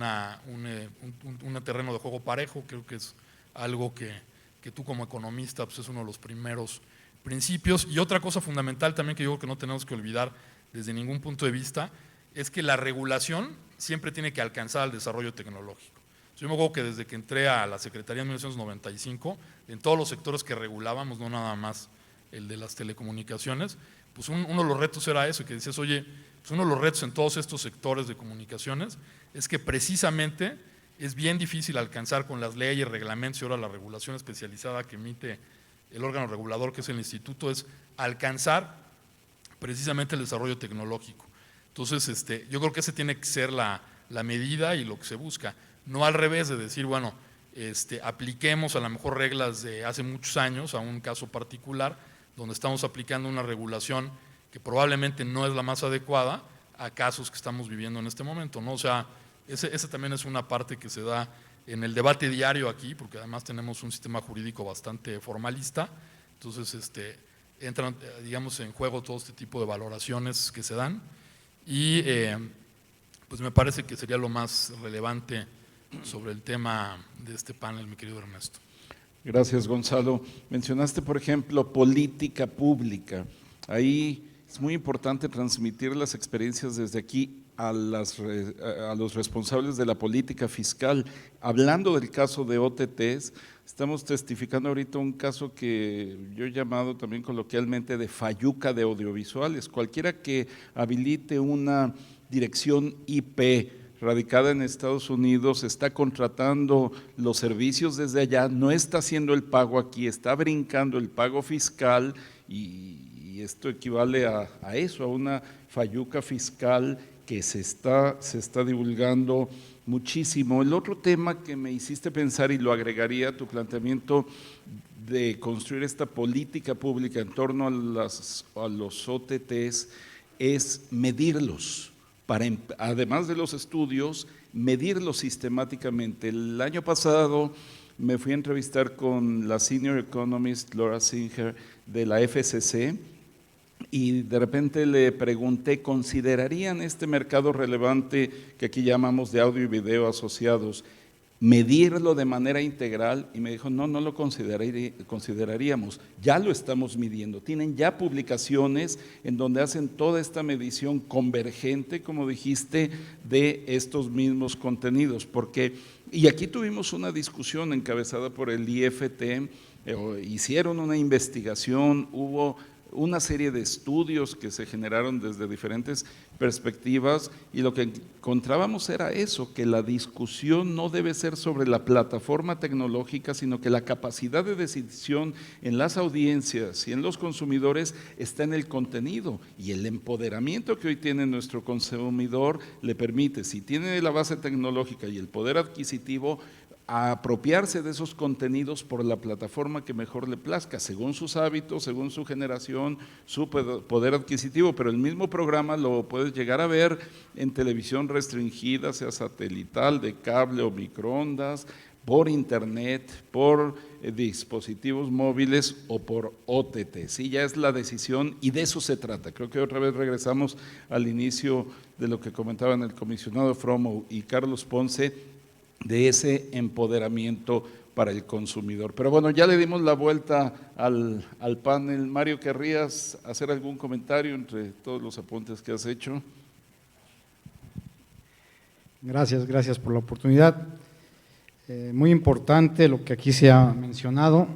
terreno de juego parejo. Creo que es algo que tú como economista pues es uno de los primeros principios. Y otra cosa fundamental también que yo creo que no tenemos que olvidar desde ningún punto de vista es que la regulación siempre tiene que alcanzar al desarrollo tecnológico. Yo me acuerdo que desde que entré a la Secretaría en 1995, en todos los sectores que regulábamos, no nada más el de las telecomunicaciones, pues uno de los retos era eso, que decías, oye, pues uno de los retos en todos estos sectores de comunicaciones es que precisamente es bien difícil alcanzar con las leyes, reglamentos y ahora la regulación especializada que emite el órgano regulador, que es el instituto, es alcanzar precisamente el desarrollo tecnológico. Entonces, yo creo que esa tiene que ser la medida y lo que se busca, no al revés de decir, bueno, apliquemos a lo mejor reglas de hace muchos años a un caso particular, donde estamos aplicando una regulación que probablemente no es la más adecuada a casos que estamos viviendo en este momento, ¿no? O sea, esa también es una parte que se da en el debate diario aquí, porque además tenemos un sistema jurídico bastante formalista, entonces entran, digamos, en juego todo este tipo de valoraciones que se dan, y pues me parece que sería lo más relevante sobre el tema de este panel, mi querido Ernesto. Gracias, Gonzalo. Mencionaste, por ejemplo, política pública. Ahí es muy importante transmitir las experiencias desde aquí a los responsables de la política fiscal. Hablando del caso de OTTs, estamos testificando ahorita un caso que yo he llamado también coloquialmente de falluca de audiovisuales. Cualquiera que habilite una dirección IP radicada en Estados Unidos, está contratando los servicios desde allá, no está haciendo el pago aquí, está brincando el pago fiscal y esto equivale a eso, a una falluca fiscal que se está divulgando muchísimo. El otro tema que me hiciste pensar, y lo agregaría a tu planteamiento de construir esta política pública en torno a los OTTs, es medirlos. Además de los estudios, medirlos sistemáticamente. El año pasado me fui a entrevistar con la Senior Economist Laura Singer de la FCC y de repente le pregunté, ¿considerarían este mercado relevante que aquí llamamos de audio y video asociados, medirlo de manera integral? Y me dijo, no lo consideraríamos, ya lo estamos midiendo, tienen ya publicaciones en donde hacen toda esta medición convergente, como dijiste, de estos mismos contenidos, y aquí tuvimos una discusión encabezada por el IFT, hicieron una investigación, hubo una serie de estudios que se generaron desde diferentes perspectivas y lo que encontrábamos era eso, que la discusión no debe ser sobre la plataforma tecnológica, sino que la capacidad de decisión en las audiencias y en los consumidores está en el contenido, y el empoderamiento que hoy tiene nuestro consumidor le permite, si tiene la base tecnológica y el poder adquisitivo, a apropiarse de esos contenidos por la plataforma que mejor le plazca, según sus hábitos, según su generación, su poder adquisitivo, pero el mismo programa lo puedes llegar a ver en televisión restringida, sea satelital, de cable o microondas, por internet, por dispositivos móviles o por OTT. Sí, ya es la decisión y de eso se trata. Creo que otra vez regresamos al inicio de lo que comentaban el comisionado Fromo y Carlos Ponce, de ese empoderamiento para el consumidor. Pero bueno, ya le dimos la vuelta al panel. Mario, ¿querrías hacer algún comentario entre todos los apuntes que has hecho? Gracias por la oportunidad. Muy importante lo que aquí se ha mencionado,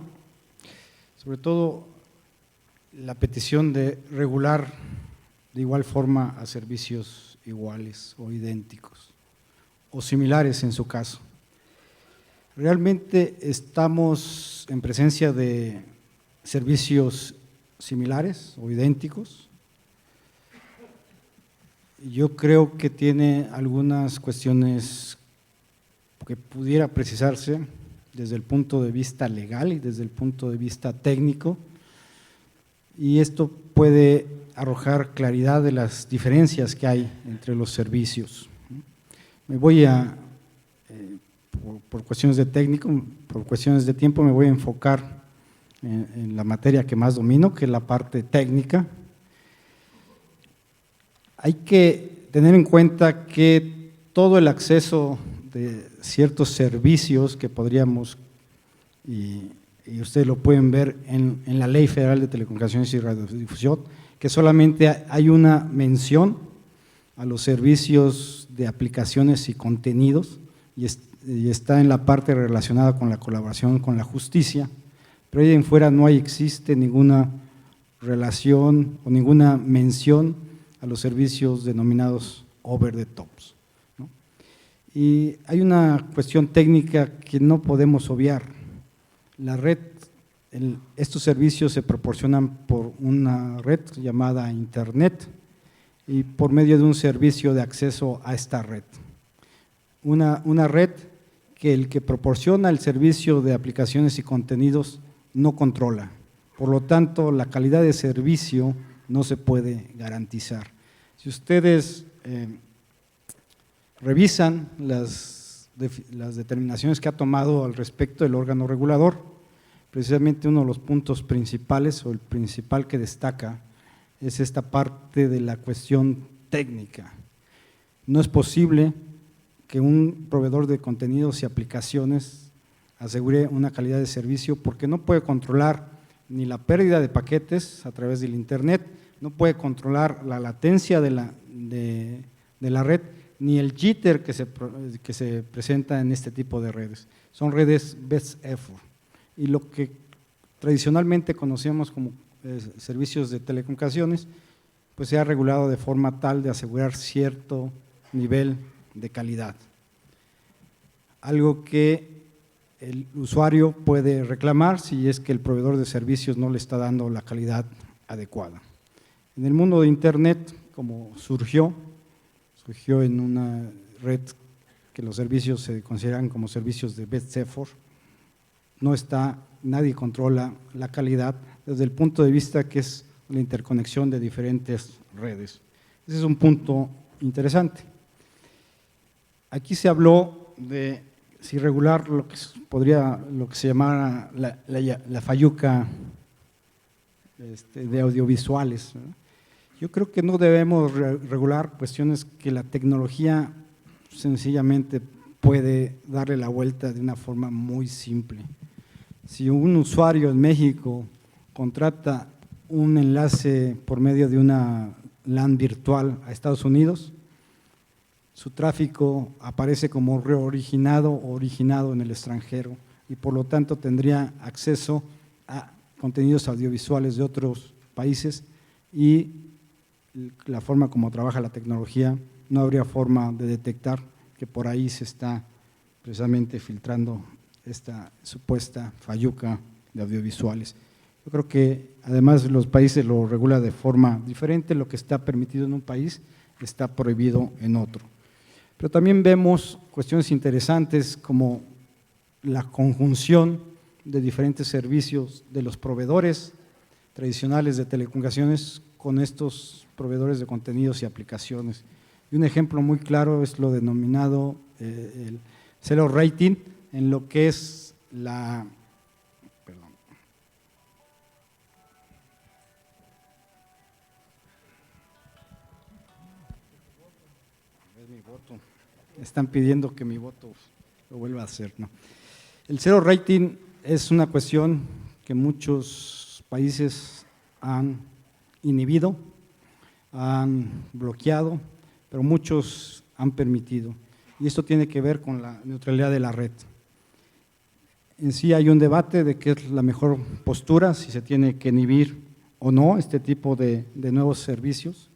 sobre todo la petición de regular de igual forma a servicios iguales o idénticos o similares en su caso. Realmente estamos en presencia de servicios similares o idénticos. Yo creo que tiene algunas cuestiones que pudiera precisarse desde el punto de vista legal y desde el punto de vista técnico, y esto puede arrojar claridad de las diferencias que hay entre los servicios. Me voy a, por cuestiones de técnico, por cuestiones de tiempo, me voy a enfocar en la materia que más domino, que es la parte técnica. Hay que tener en cuenta que todo el acceso de ciertos servicios que podríamos, y ustedes lo pueden ver en la Ley Federal de Telecomunicaciones y Radiodifusión, que solamente hay una mención a los servicios de aplicaciones y contenidos, y está en la parte relacionada con la colaboración con la justicia, pero ahí en fuera no existe ninguna relación o ninguna mención a los servicios denominados over the tops, ¿no? Y hay una cuestión técnica que no podemos obviar. La red, estos servicios se proporcionan por una red llamada Internet y por medio de un servicio de acceso a esta red. Una red que el que proporciona el servicio de aplicaciones y contenidos no controla. Por lo tanto, la calidad de servicio no se puede garantizar. Si ustedes revisan las determinaciones que ha tomado al respecto el órgano regulador, precisamente uno de los puntos principales o el principal que destaca es esta parte de la cuestión técnica. No es posible que un proveedor de contenidos y aplicaciones asegure una calidad de servicio porque no puede controlar ni la pérdida de paquetes a través del Internet, no puede controlar la latencia de la red, ni el jitter que se presenta en este tipo de redes. Son redes best effort. Y lo que tradicionalmente conocíamos como servicios de telecomunicaciones, pues se ha regulado de forma tal de asegurar cierto nivel de calidad. Algo que el usuario puede reclamar si es que el proveedor de servicios no le está dando la calidad adecuada. En el mundo de Internet, como surgió en una red que los servicios se consideran como servicios de best effort, nadie controla la calidad desde el punto de vista que es la interconexión de diferentes redes. Ese es un punto interesante. Aquí se habló de si regular lo que se llamara la fayuca de audiovisuales, ¿verdad? Yo creo que no debemos regular cuestiones que la tecnología sencillamente puede darle la vuelta de una forma muy simple. Si un usuario en México contrata un enlace por medio de una LAN virtual a Estados Unidos, su tráfico aparece como reoriginado o originado en el extranjero y por lo tanto tendría acceso a contenidos audiovisuales de otros países y la forma como trabaja la tecnología no habría forma de detectar que por ahí se está precisamente filtrando esta supuesta fayuca de audiovisuales. Yo creo que además los países lo regulan de forma diferente, lo que está permitido en un país está prohibido en otro. Pero también vemos cuestiones interesantes como la conjunción de diferentes servicios de los proveedores tradicionales de telecomunicaciones con estos proveedores de contenidos y aplicaciones. Y un ejemplo muy claro es lo denominado el zero rating en lo que es la… Perdón. Es mi voto. Están pidiendo que mi voto lo vuelva a hacer, ¿no? El zero rating es una cuestión que muchos países han inhibido, han bloqueado, pero muchos han permitido. Y esto tiene que ver con la neutralidad de la red. En sí hay un debate de qué es la mejor postura, si se tiene que inhibir o no este tipo de nuevos servicios.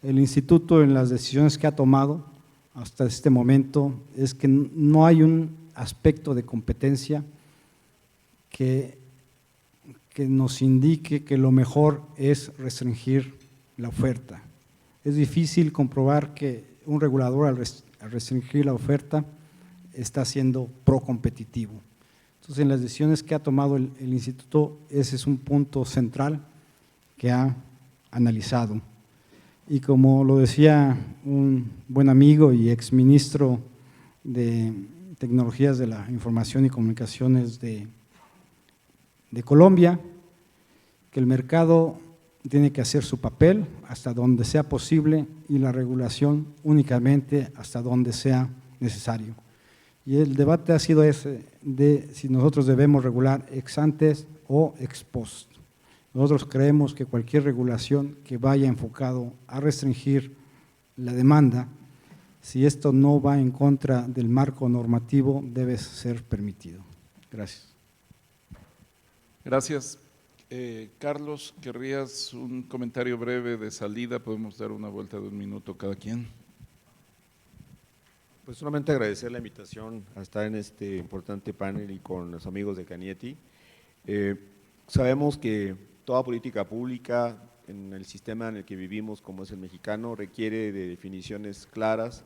El instituto en las decisiones que ha tomado hasta este momento es que no hay un aspecto de competencia que nos indique que lo mejor es restringir la oferta. Es difícil comprobar que un regulador al restringir la oferta está siendo procompetitivo. Entonces, en las decisiones que ha tomado el instituto, ese es un punto central que ha analizado. Y como lo decía un buen amigo y exministro de Tecnologías de la Información y Comunicaciones de Colombia, que el mercado tiene que hacer su papel hasta donde sea posible y la regulación únicamente hasta donde sea necesario. Y el debate ha sido ese de si nosotros debemos regular ex antes o ex post. Nosotros creemos que cualquier regulación que vaya enfocado a restringir la demanda, si esto no va en contra del marco normativo, debe ser permitido. Gracias. Gracias. Carlos, ¿querrías un comentario breve de salida? Podemos dar una vuelta de 1 minuto cada quien. Pues solamente agradecer la invitación a estar en este importante panel y con los amigos de Canieti. Sabemos que toda política pública en el sistema en el que vivimos, como es el mexicano, requiere de definiciones claras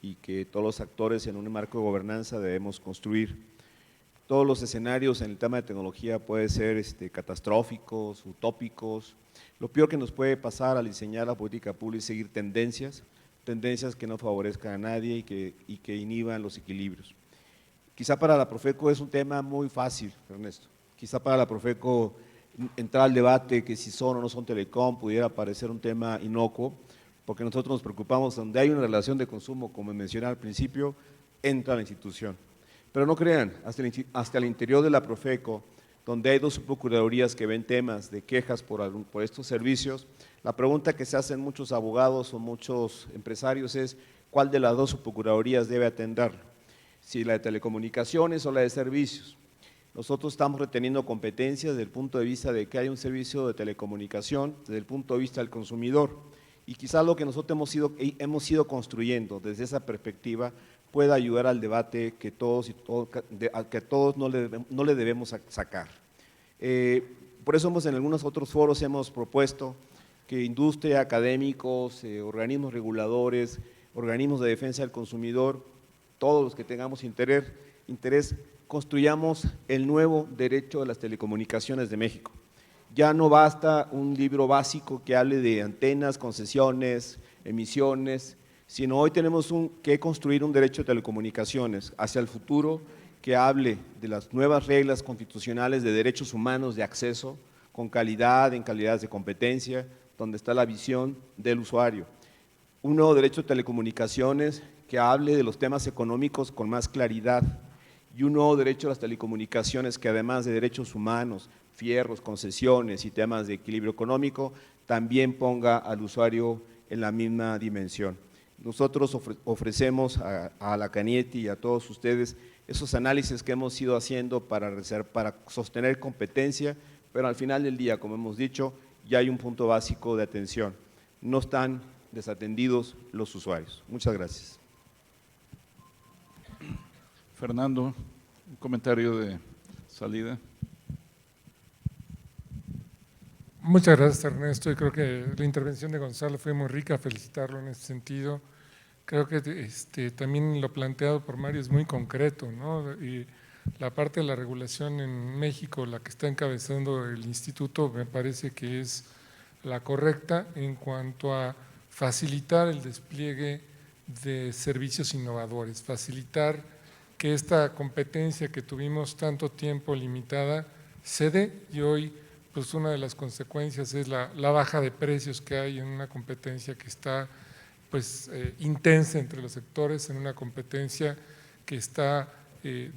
y que todos los actores en un marco de gobernanza debemos construir. Todos los escenarios en el tema de tecnología pueden ser catastróficos, utópicos. Lo peor que nos puede pasar al diseñar la política pública es seguir tendencias que no favorezcan a nadie y que inhiban los equilibrios. Quizá para la Profeco es un tema muy fácil, Ernesto. Quizá para la Profeco entrar al debate que si son o no son telecom pudiera parecer un tema inocuo, porque nosotros nos preocupamos donde hay una relación de consumo, como mencioné al principio, entra la institución. Pero no crean, hasta el interior de la Profeco, donde hay 2 subprocuradurías que ven temas de quejas por estos servicios, la pregunta que se hacen muchos abogados o muchos empresarios es ¿cuál de las 2 subprocuradurías debe atender? Si la de telecomunicaciones o la de servicios. Nosotros estamos reteniendo competencias desde el punto de vista de que hay un servicio de telecomunicación, desde el punto de vista del consumidor, y quizás lo que nosotros hemos ido construyendo desde esa perspectiva pueda ayudar al debate que todos no le debemos sacar. Por eso en algunos otros foros hemos propuesto que industria, académicos, organismos reguladores, organismos de defensa del consumidor, todos los que tengamos interés, construyamos el nuevo derecho de las telecomunicaciones de México. Ya no basta un libro básico que hable de antenas, concesiones, emisiones, sino hoy tenemos que construir un derecho de telecomunicaciones hacia el futuro que hable de las nuevas reglas constitucionales de derechos humanos de acceso, con calidad, en calidades de competencia, donde está la visión del usuario. Un nuevo derecho de telecomunicaciones que hable de los temas económicos con más claridad y un nuevo derecho a las telecomunicaciones que además de derechos humanos, fierros, concesiones y temas de equilibrio económico, también ponga al usuario en la misma dimensión. Nosotros ofrecemos a la Canieti y a todos ustedes esos análisis que hemos ido haciendo para sostener competencia, pero al final del día, como hemos dicho, ya hay un punto básico de atención. No están desatendidos los usuarios. Muchas gracias. Fernando, un comentario de salida. Muchas gracias, Ernesto, y creo que la intervención de Gonzalo fue muy rica, felicitarlo en ese sentido. Creo que también lo planteado por Mario es muy concreto, ¿no? Y la parte de la regulación en México, la que está encabezando el instituto, me parece que es la correcta en cuanto a facilitar el despliegue de servicios innovadores, facilitar que esta competencia que tuvimos tanto tiempo limitada se dé, y hoy pues una de las consecuencias es la baja de precios que hay en una competencia que está pues intensa entre los sectores, en una competencia que está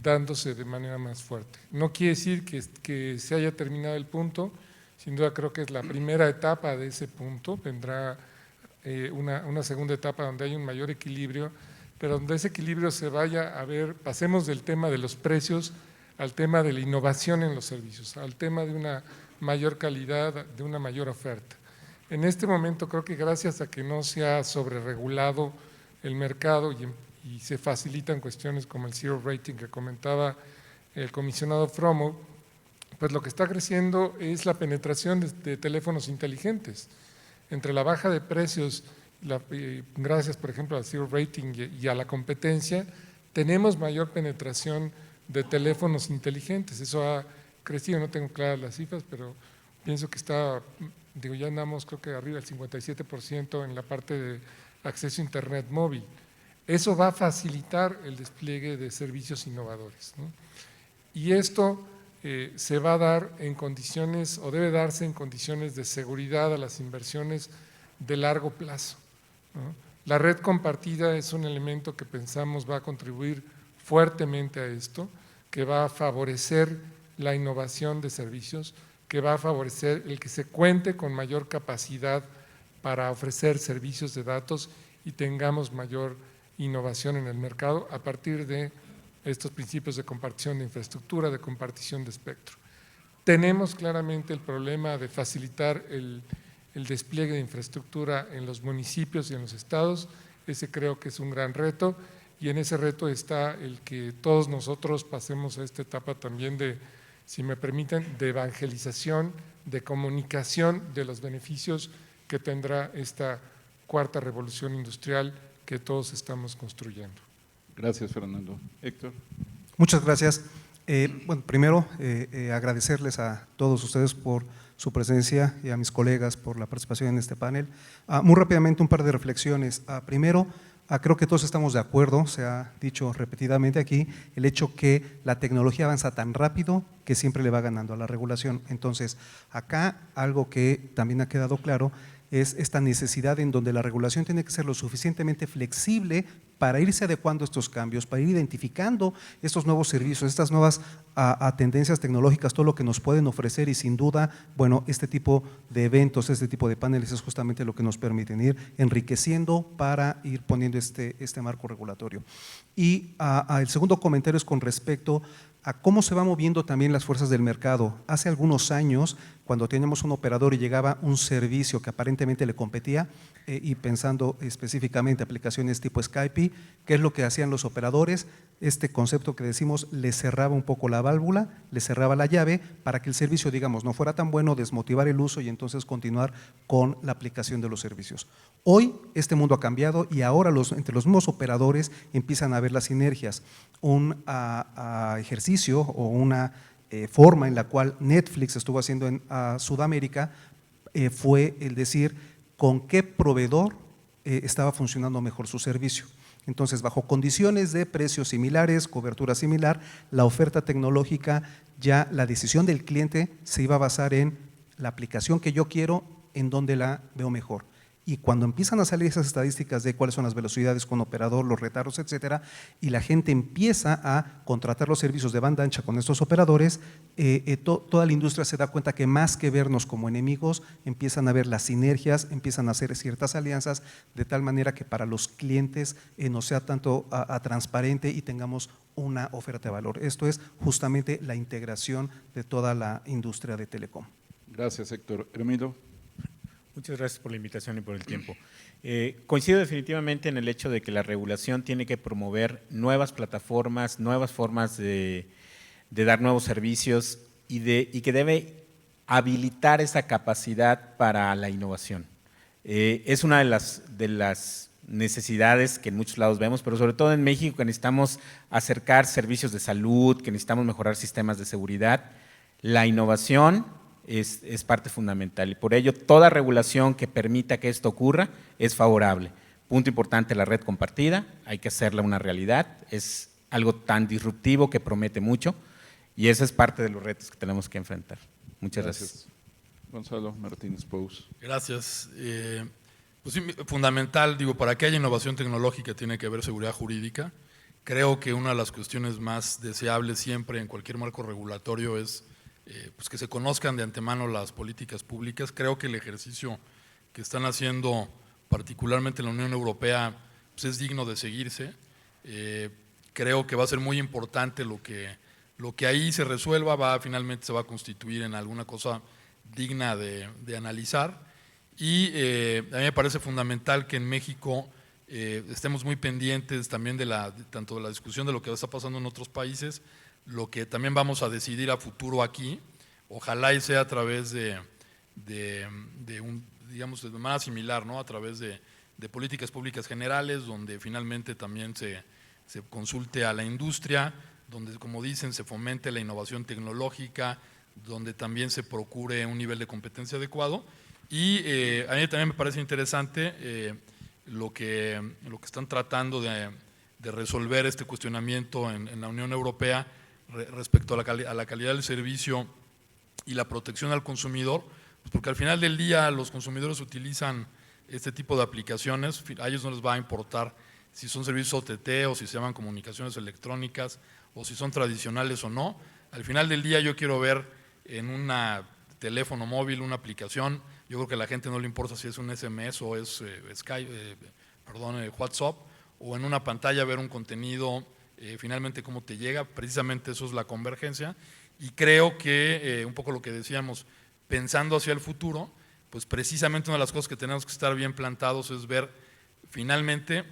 dándose de manera más fuerte. No quiere decir que se haya terminado el punto, sin duda creo que es la primera etapa de ese punto, vendrá una segunda etapa donde hay un mayor equilibrio, pero donde ese equilibrio se vaya a ver, pasemos del tema de los precios al tema de la innovación en los servicios, al tema de una mayor calidad, de una mayor oferta. En este momento creo que gracias a que no se ha sobreregulado el mercado y se facilitan cuestiones como el zero rating que comentaba el comisionado Fromo, pues lo que está creciendo es la penetración de teléfonos inteligentes. Entre la baja de precios, gracias por ejemplo al zero rating y a la competencia, tenemos mayor penetración de teléfonos inteligentes. Eso ha crecido, no tengo claras las cifras, pero pienso que está, ya andamos creo que arriba del 57% en la parte de acceso a internet móvil. Eso va a facilitar el despliegue de servicios innovadores, ¿no? Y esto se va a dar en condiciones, o debe darse en condiciones de seguridad a las inversiones de largo plazo, ¿no? La red compartida es un elemento que pensamos va a contribuir fuertemente a esto, que va a favorecer la innovación de servicios, que va a favorecer el que se cuente con mayor capacidad para ofrecer servicios de datos y tengamos mayor innovación en el mercado a partir de estos principios de compartición de infraestructura, de compartición de espectro. Tenemos claramente el problema de facilitar el despliegue de infraestructura en los municipios y en los estados. Ese creo que es un gran reto, y en ese reto está el que todos nosotros pasemos a esta etapa también de, si me permiten, de evangelización, de comunicación de los beneficios que tendrá esta cuarta revolución industrial que todos estamos construyendo. Gracias, Fernando. Héctor. Muchas gracias. Bueno, primero agradecerles a todos ustedes por su presencia y a mis colegas por la participación en este panel. Muy rápidamente un par de reflexiones. Primero, creo que todos estamos de acuerdo, se ha dicho repetidamente aquí, el hecho que la tecnología avanza tan rápido que siempre le va ganando a la regulación. Entonces, acá algo que también ha quedado claro es esta necesidad en donde la regulación tiene que ser lo suficientemente flexible para irse adecuando a estos cambios, para ir identificando estos nuevos servicios, estas nuevas tendencias tecnológicas, todo lo que nos pueden ofrecer, y sin duda, bueno, este tipo de eventos, este tipo de paneles es justamente lo que nos permiten ir enriqueciendo para ir poniendo este marco regulatorio. Y el segundo comentario es con respecto a cómo se va moviendo también las fuerzas del mercado. Hace algunos años, cuando teníamos un operador y llegaba un servicio que aparentemente le competía, y pensando específicamente aplicaciones tipo Skype, ¿qué es lo que hacían los operadores? Este concepto que decimos, le cerraba un poco la válvula, le cerraba la llave para que el servicio, digamos, no fuera tan bueno, desmotivar el uso y entonces continuar con la aplicación de los servicios. Hoy este mundo ha cambiado y ahora entre los mismos operadores empiezan a haber las sinergias. Un ejercicio o una forma en la cual Netflix estuvo haciendo en Sudamérica fue el decir con qué proveedor estaba funcionando mejor su servicio. Entonces, bajo condiciones de precios similares, cobertura similar, la oferta tecnológica, ya la decisión del cliente se iba a basar en la aplicación que yo quiero, en donde la veo mejor. Y cuando empiezan a salir esas estadísticas de cuáles son las velocidades con operador, los retardos, etcétera, y la gente empieza a contratar los servicios de banda ancha con estos operadores, toda la industria se da cuenta que más que vernos como enemigos, empiezan a ver las sinergias, empiezan a hacer ciertas alianzas, de tal manera que para los clientes no sea tanto transparente y tengamos una oferta de valor. Esto es justamente la integración de toda la industria de telecom. Gracias, Héctor. Hermilo. Muchas gracias por la invitación y por el tiempo. Coincido definitivamente en el hecho de que la regulación tiene que promover nuevas plataformas, nuevas formas de dar nuevos servicios y que debe habilitar esa capacidad para la innovación. Es una de las necesidades que en muchos lados vemos, pero sobre todo en México, que necesitamos acercar servicios de salud, que necesitamos mejorar sistemas de seguridad. La innovación es parte fundamental y por ello toda regulación que permita que esto ocurra es favorable. Punto importante, la red compartida, hay que hacerla una realidad, es algo tan disruptivo que promete mucho y ese es parte de los retos que tenemos que enfrentar. Muchas gracias. Gonzalo Martínez Pous. Gracias. Pues sí, fundamental, para que haya innovación tecnológica tiene que haber seguridad jurídica. Creo que una de las cuestiones más deseables siempre en cualquier marco regulatorio es pues que se conozcan de antemano las políticas públicas. Creo que el ejercicio que están haciendo particularmente en la Unión Europea pues es digno de seguirse. Creo que va a ser muy importante lo que ahí se resuelva, finalmente se va a constituir en alguna cosa digna de analizar. Y a mí me parece fundamental que en México estemos muy pendientes también tanto de la discusión de lo que está pasando en otros países, lo que también vamos a decidir a futuro aquí. Ojalá y sea a través de digamos, de manera similar, ¿no? A través de políticas públicas generales, donde finalmente también se consulte a la industria, donde, como dicen, se fomente la innovación tecnológica, donde también se procure un nivel de competencia adecuado. Y a mí también me parece interesante lo que están tratando de resolver este cuestionamiento en la Unión Europea respecto a la calidad del servicio y la protección al consumidor, pues porque al final del día los consumidores utilizan este tipo de aplicaciones, a ellos no les va a importar si son servicios OTT o si se llaman comunicaciones electrónicas o si son tradicionales o no. Al final del día yo quiero ver en un teléfono móvil una aplicación, yo creo que a la gente no le importa si es un SMS o es WhatsApp, o en una pantalla ver un contenido, finalmente cómo te llega, precisamente eso es la convergencia. Y creo que un poco lo que decíamos, pensando hacia el futuro, pues precisamente una de las cosas que tenemos que estar bien plantados es ver finalmente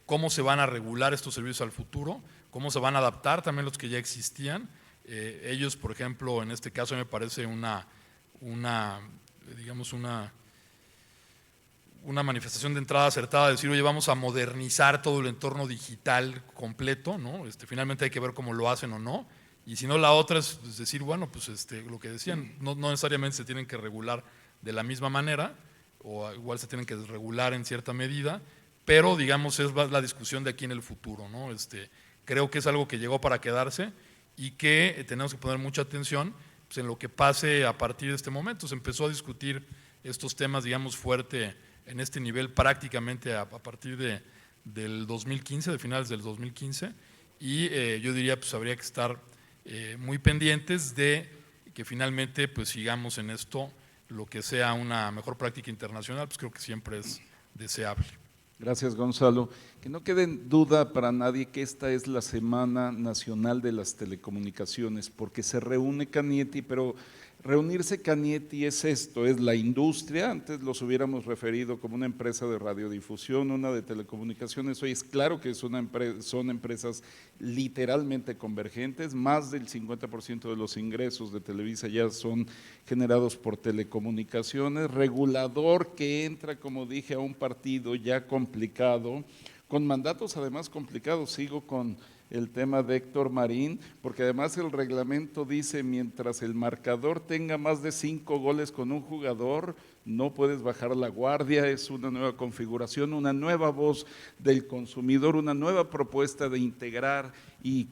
cómo se van a regular estos servicios al futuro, cómo se van a adaptar también los que ya existían. Ellos, por ejemplo, en este caso me parece una manifestación de entrada acertada, de decir, oye, vamos a modernizar todo el entorno digital completo, ¿no? Finalmente hay que ver cómo lo hacen o no. Y si no, la otra es decir, bueno, pues lo que decían, no necesariamente se tienen que regular de la misma manera, o igual se tienen que regular en cierta medida, pero digamos es la discusión de aquí en el futuro, ¿no? Creo que es algo que llegó para quedarse y que tenemos que poner mucha atención pues, en lo que pase a partir de este momento. Se empezó a discutir estos temas, digamos, fuerte en este nivel prácticamente a partir del 2015, de finales del 2015, y yo diría pues habría que estar muy pendientes de que finalmente pues sigamos en esto, lo que sea una mejor práctica internacional, pues creo que siempre es deseable. Gracias, Gonzalo. Que no quede en duda para nadie que esta es la Semana Nacional de las Telecomunicaciones, porque se reúne Cañetti, pero reunirse Cañetti es esto, es la industria, antes los hubiéramos referido como una empresa de radiodifusión, una de telecomunicaciones, hoy es claro que son empresas literalmente convergentes, más del 50% de los ingresos de Televisa ya son generados por telecomunicaciones, regulador que entra, como dije, a un partido ya complicado, con mandatos además complicados. Sigo con el tema de Héctor Marín, porque además el reglamento dice, mientras el marcador tenga más de 5 goles con un jugador, no puedes bajar la guardia. Es una nueva configuración, una nueva voz del consumidor, una nueva propuesta de integrar y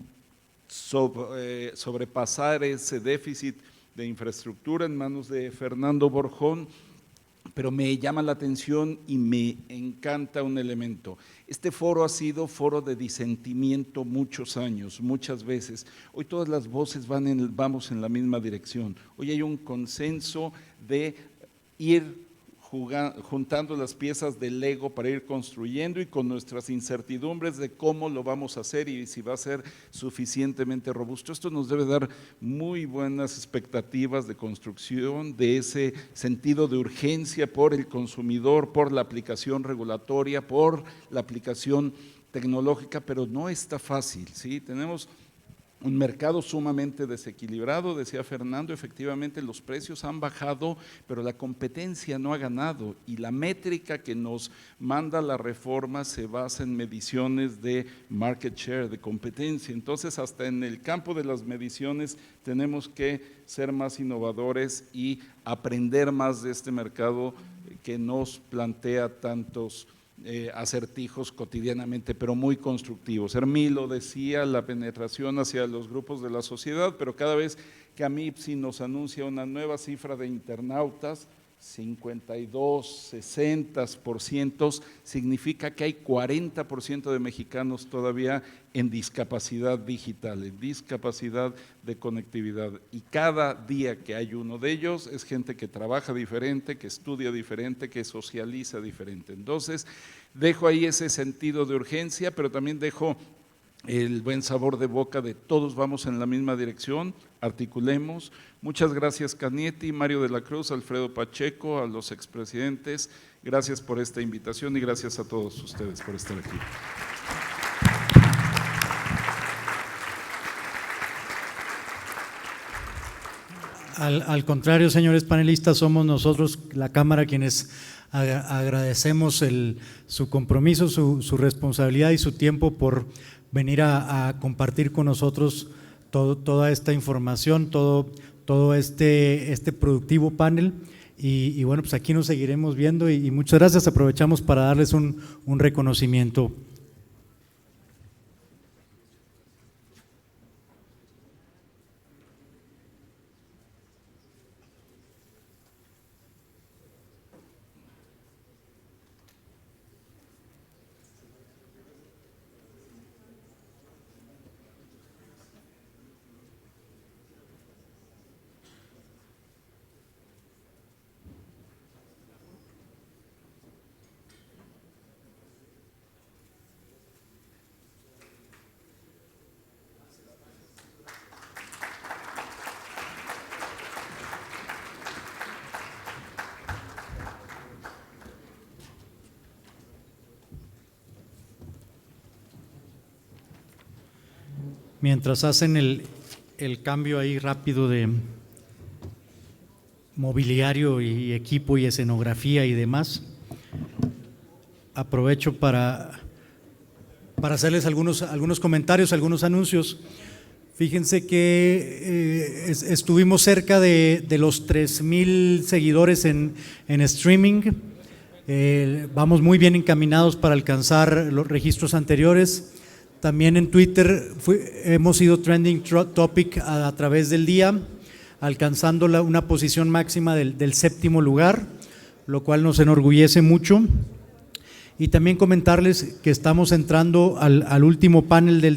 sobrepasar ese déficit de infraestructura en manos de Fernando Borjón. Pero me llama la atención y me encanta un elemento. Este foro ha sido foro de disentimiento muchos años, muchas veces. Hoy todas las voces vamos en la misma dirección. Hoy hay un consenso de ir juntando las piezas del Lego para ir construyendo, y con nuestras incertidumbres de cómo lo vamos a hacer y si va a ser suficientemente robusto. Esto nos debe dar muy buenas expectativas de construcción de ese sentido de urgencia por el consumidor, por la aplicación regulatoria, por la aplicación tecnológica, pero no está fácil, ¿sí? Tenemos un mercado sumamente desequilibrado, decía Fernando, efectivamente los precios han bajado, pero la competencia no ha ganado, y la métrica que nos manda la reforma se basa en mediciones de market share, de competencia. Entonces, hasta en el campo de las mediciones tenemos que ser más innovadores y aprender más de este mercado que nos plantea tantos acertijos cotidianamente, pero muy constructivos. Hermilo decía, la penetración hacia los grupos de la sociedad, pero cada vez que AMIPSI nos anuncia una nueva cifra de internautas, 52, 60%, significa que hay 40% de mexicanos todavía en discapacidad digital, en discapacidad de conectividad, y cada día que hay uno de ellos es gente que trabaja diferente, que estudia diferente, que socializa diferente. Entonces, dejo ahí ese sentido de urgencia, pero también dejo el buen sabor de boca de todos vamos en la misma dirección, articulemos. Muchas gracias Canietti, Mario de la Cruz, Alfredo Pacheco, a los expresidentes, gracias por esta invitación y gracias a todos ustedes por estar aquí. Al contrario, señores panelistas, somos nosotros, la Cámara, quienes agradecemos su compromiso, su responsabilidad y su tiempo por venir a compartir con nosotros toda esta información, todo este productivo panel. Y bueno, pues aquí nos seguiremos viendo y muchas gracias. Aprovechamos para darles un reconocimiento. Mientras hacen el cambio ahí rápido de mobiliario y equipo y escenografía y demás, aprovecho para hacerles algunos comentarios, algunos anuncios. Fíjense que estuvimos cerca de los 3,000 seguidores en streaming. Vamos muy bien encaminados para alcanzar los registros anteriores. También en Twitter hemos sido trending topic a través del día, alcanzando una posición máxima del 7º lugar, lo cual nos enorgullece mucho. Y también comentarles que estamos entrando al último panel del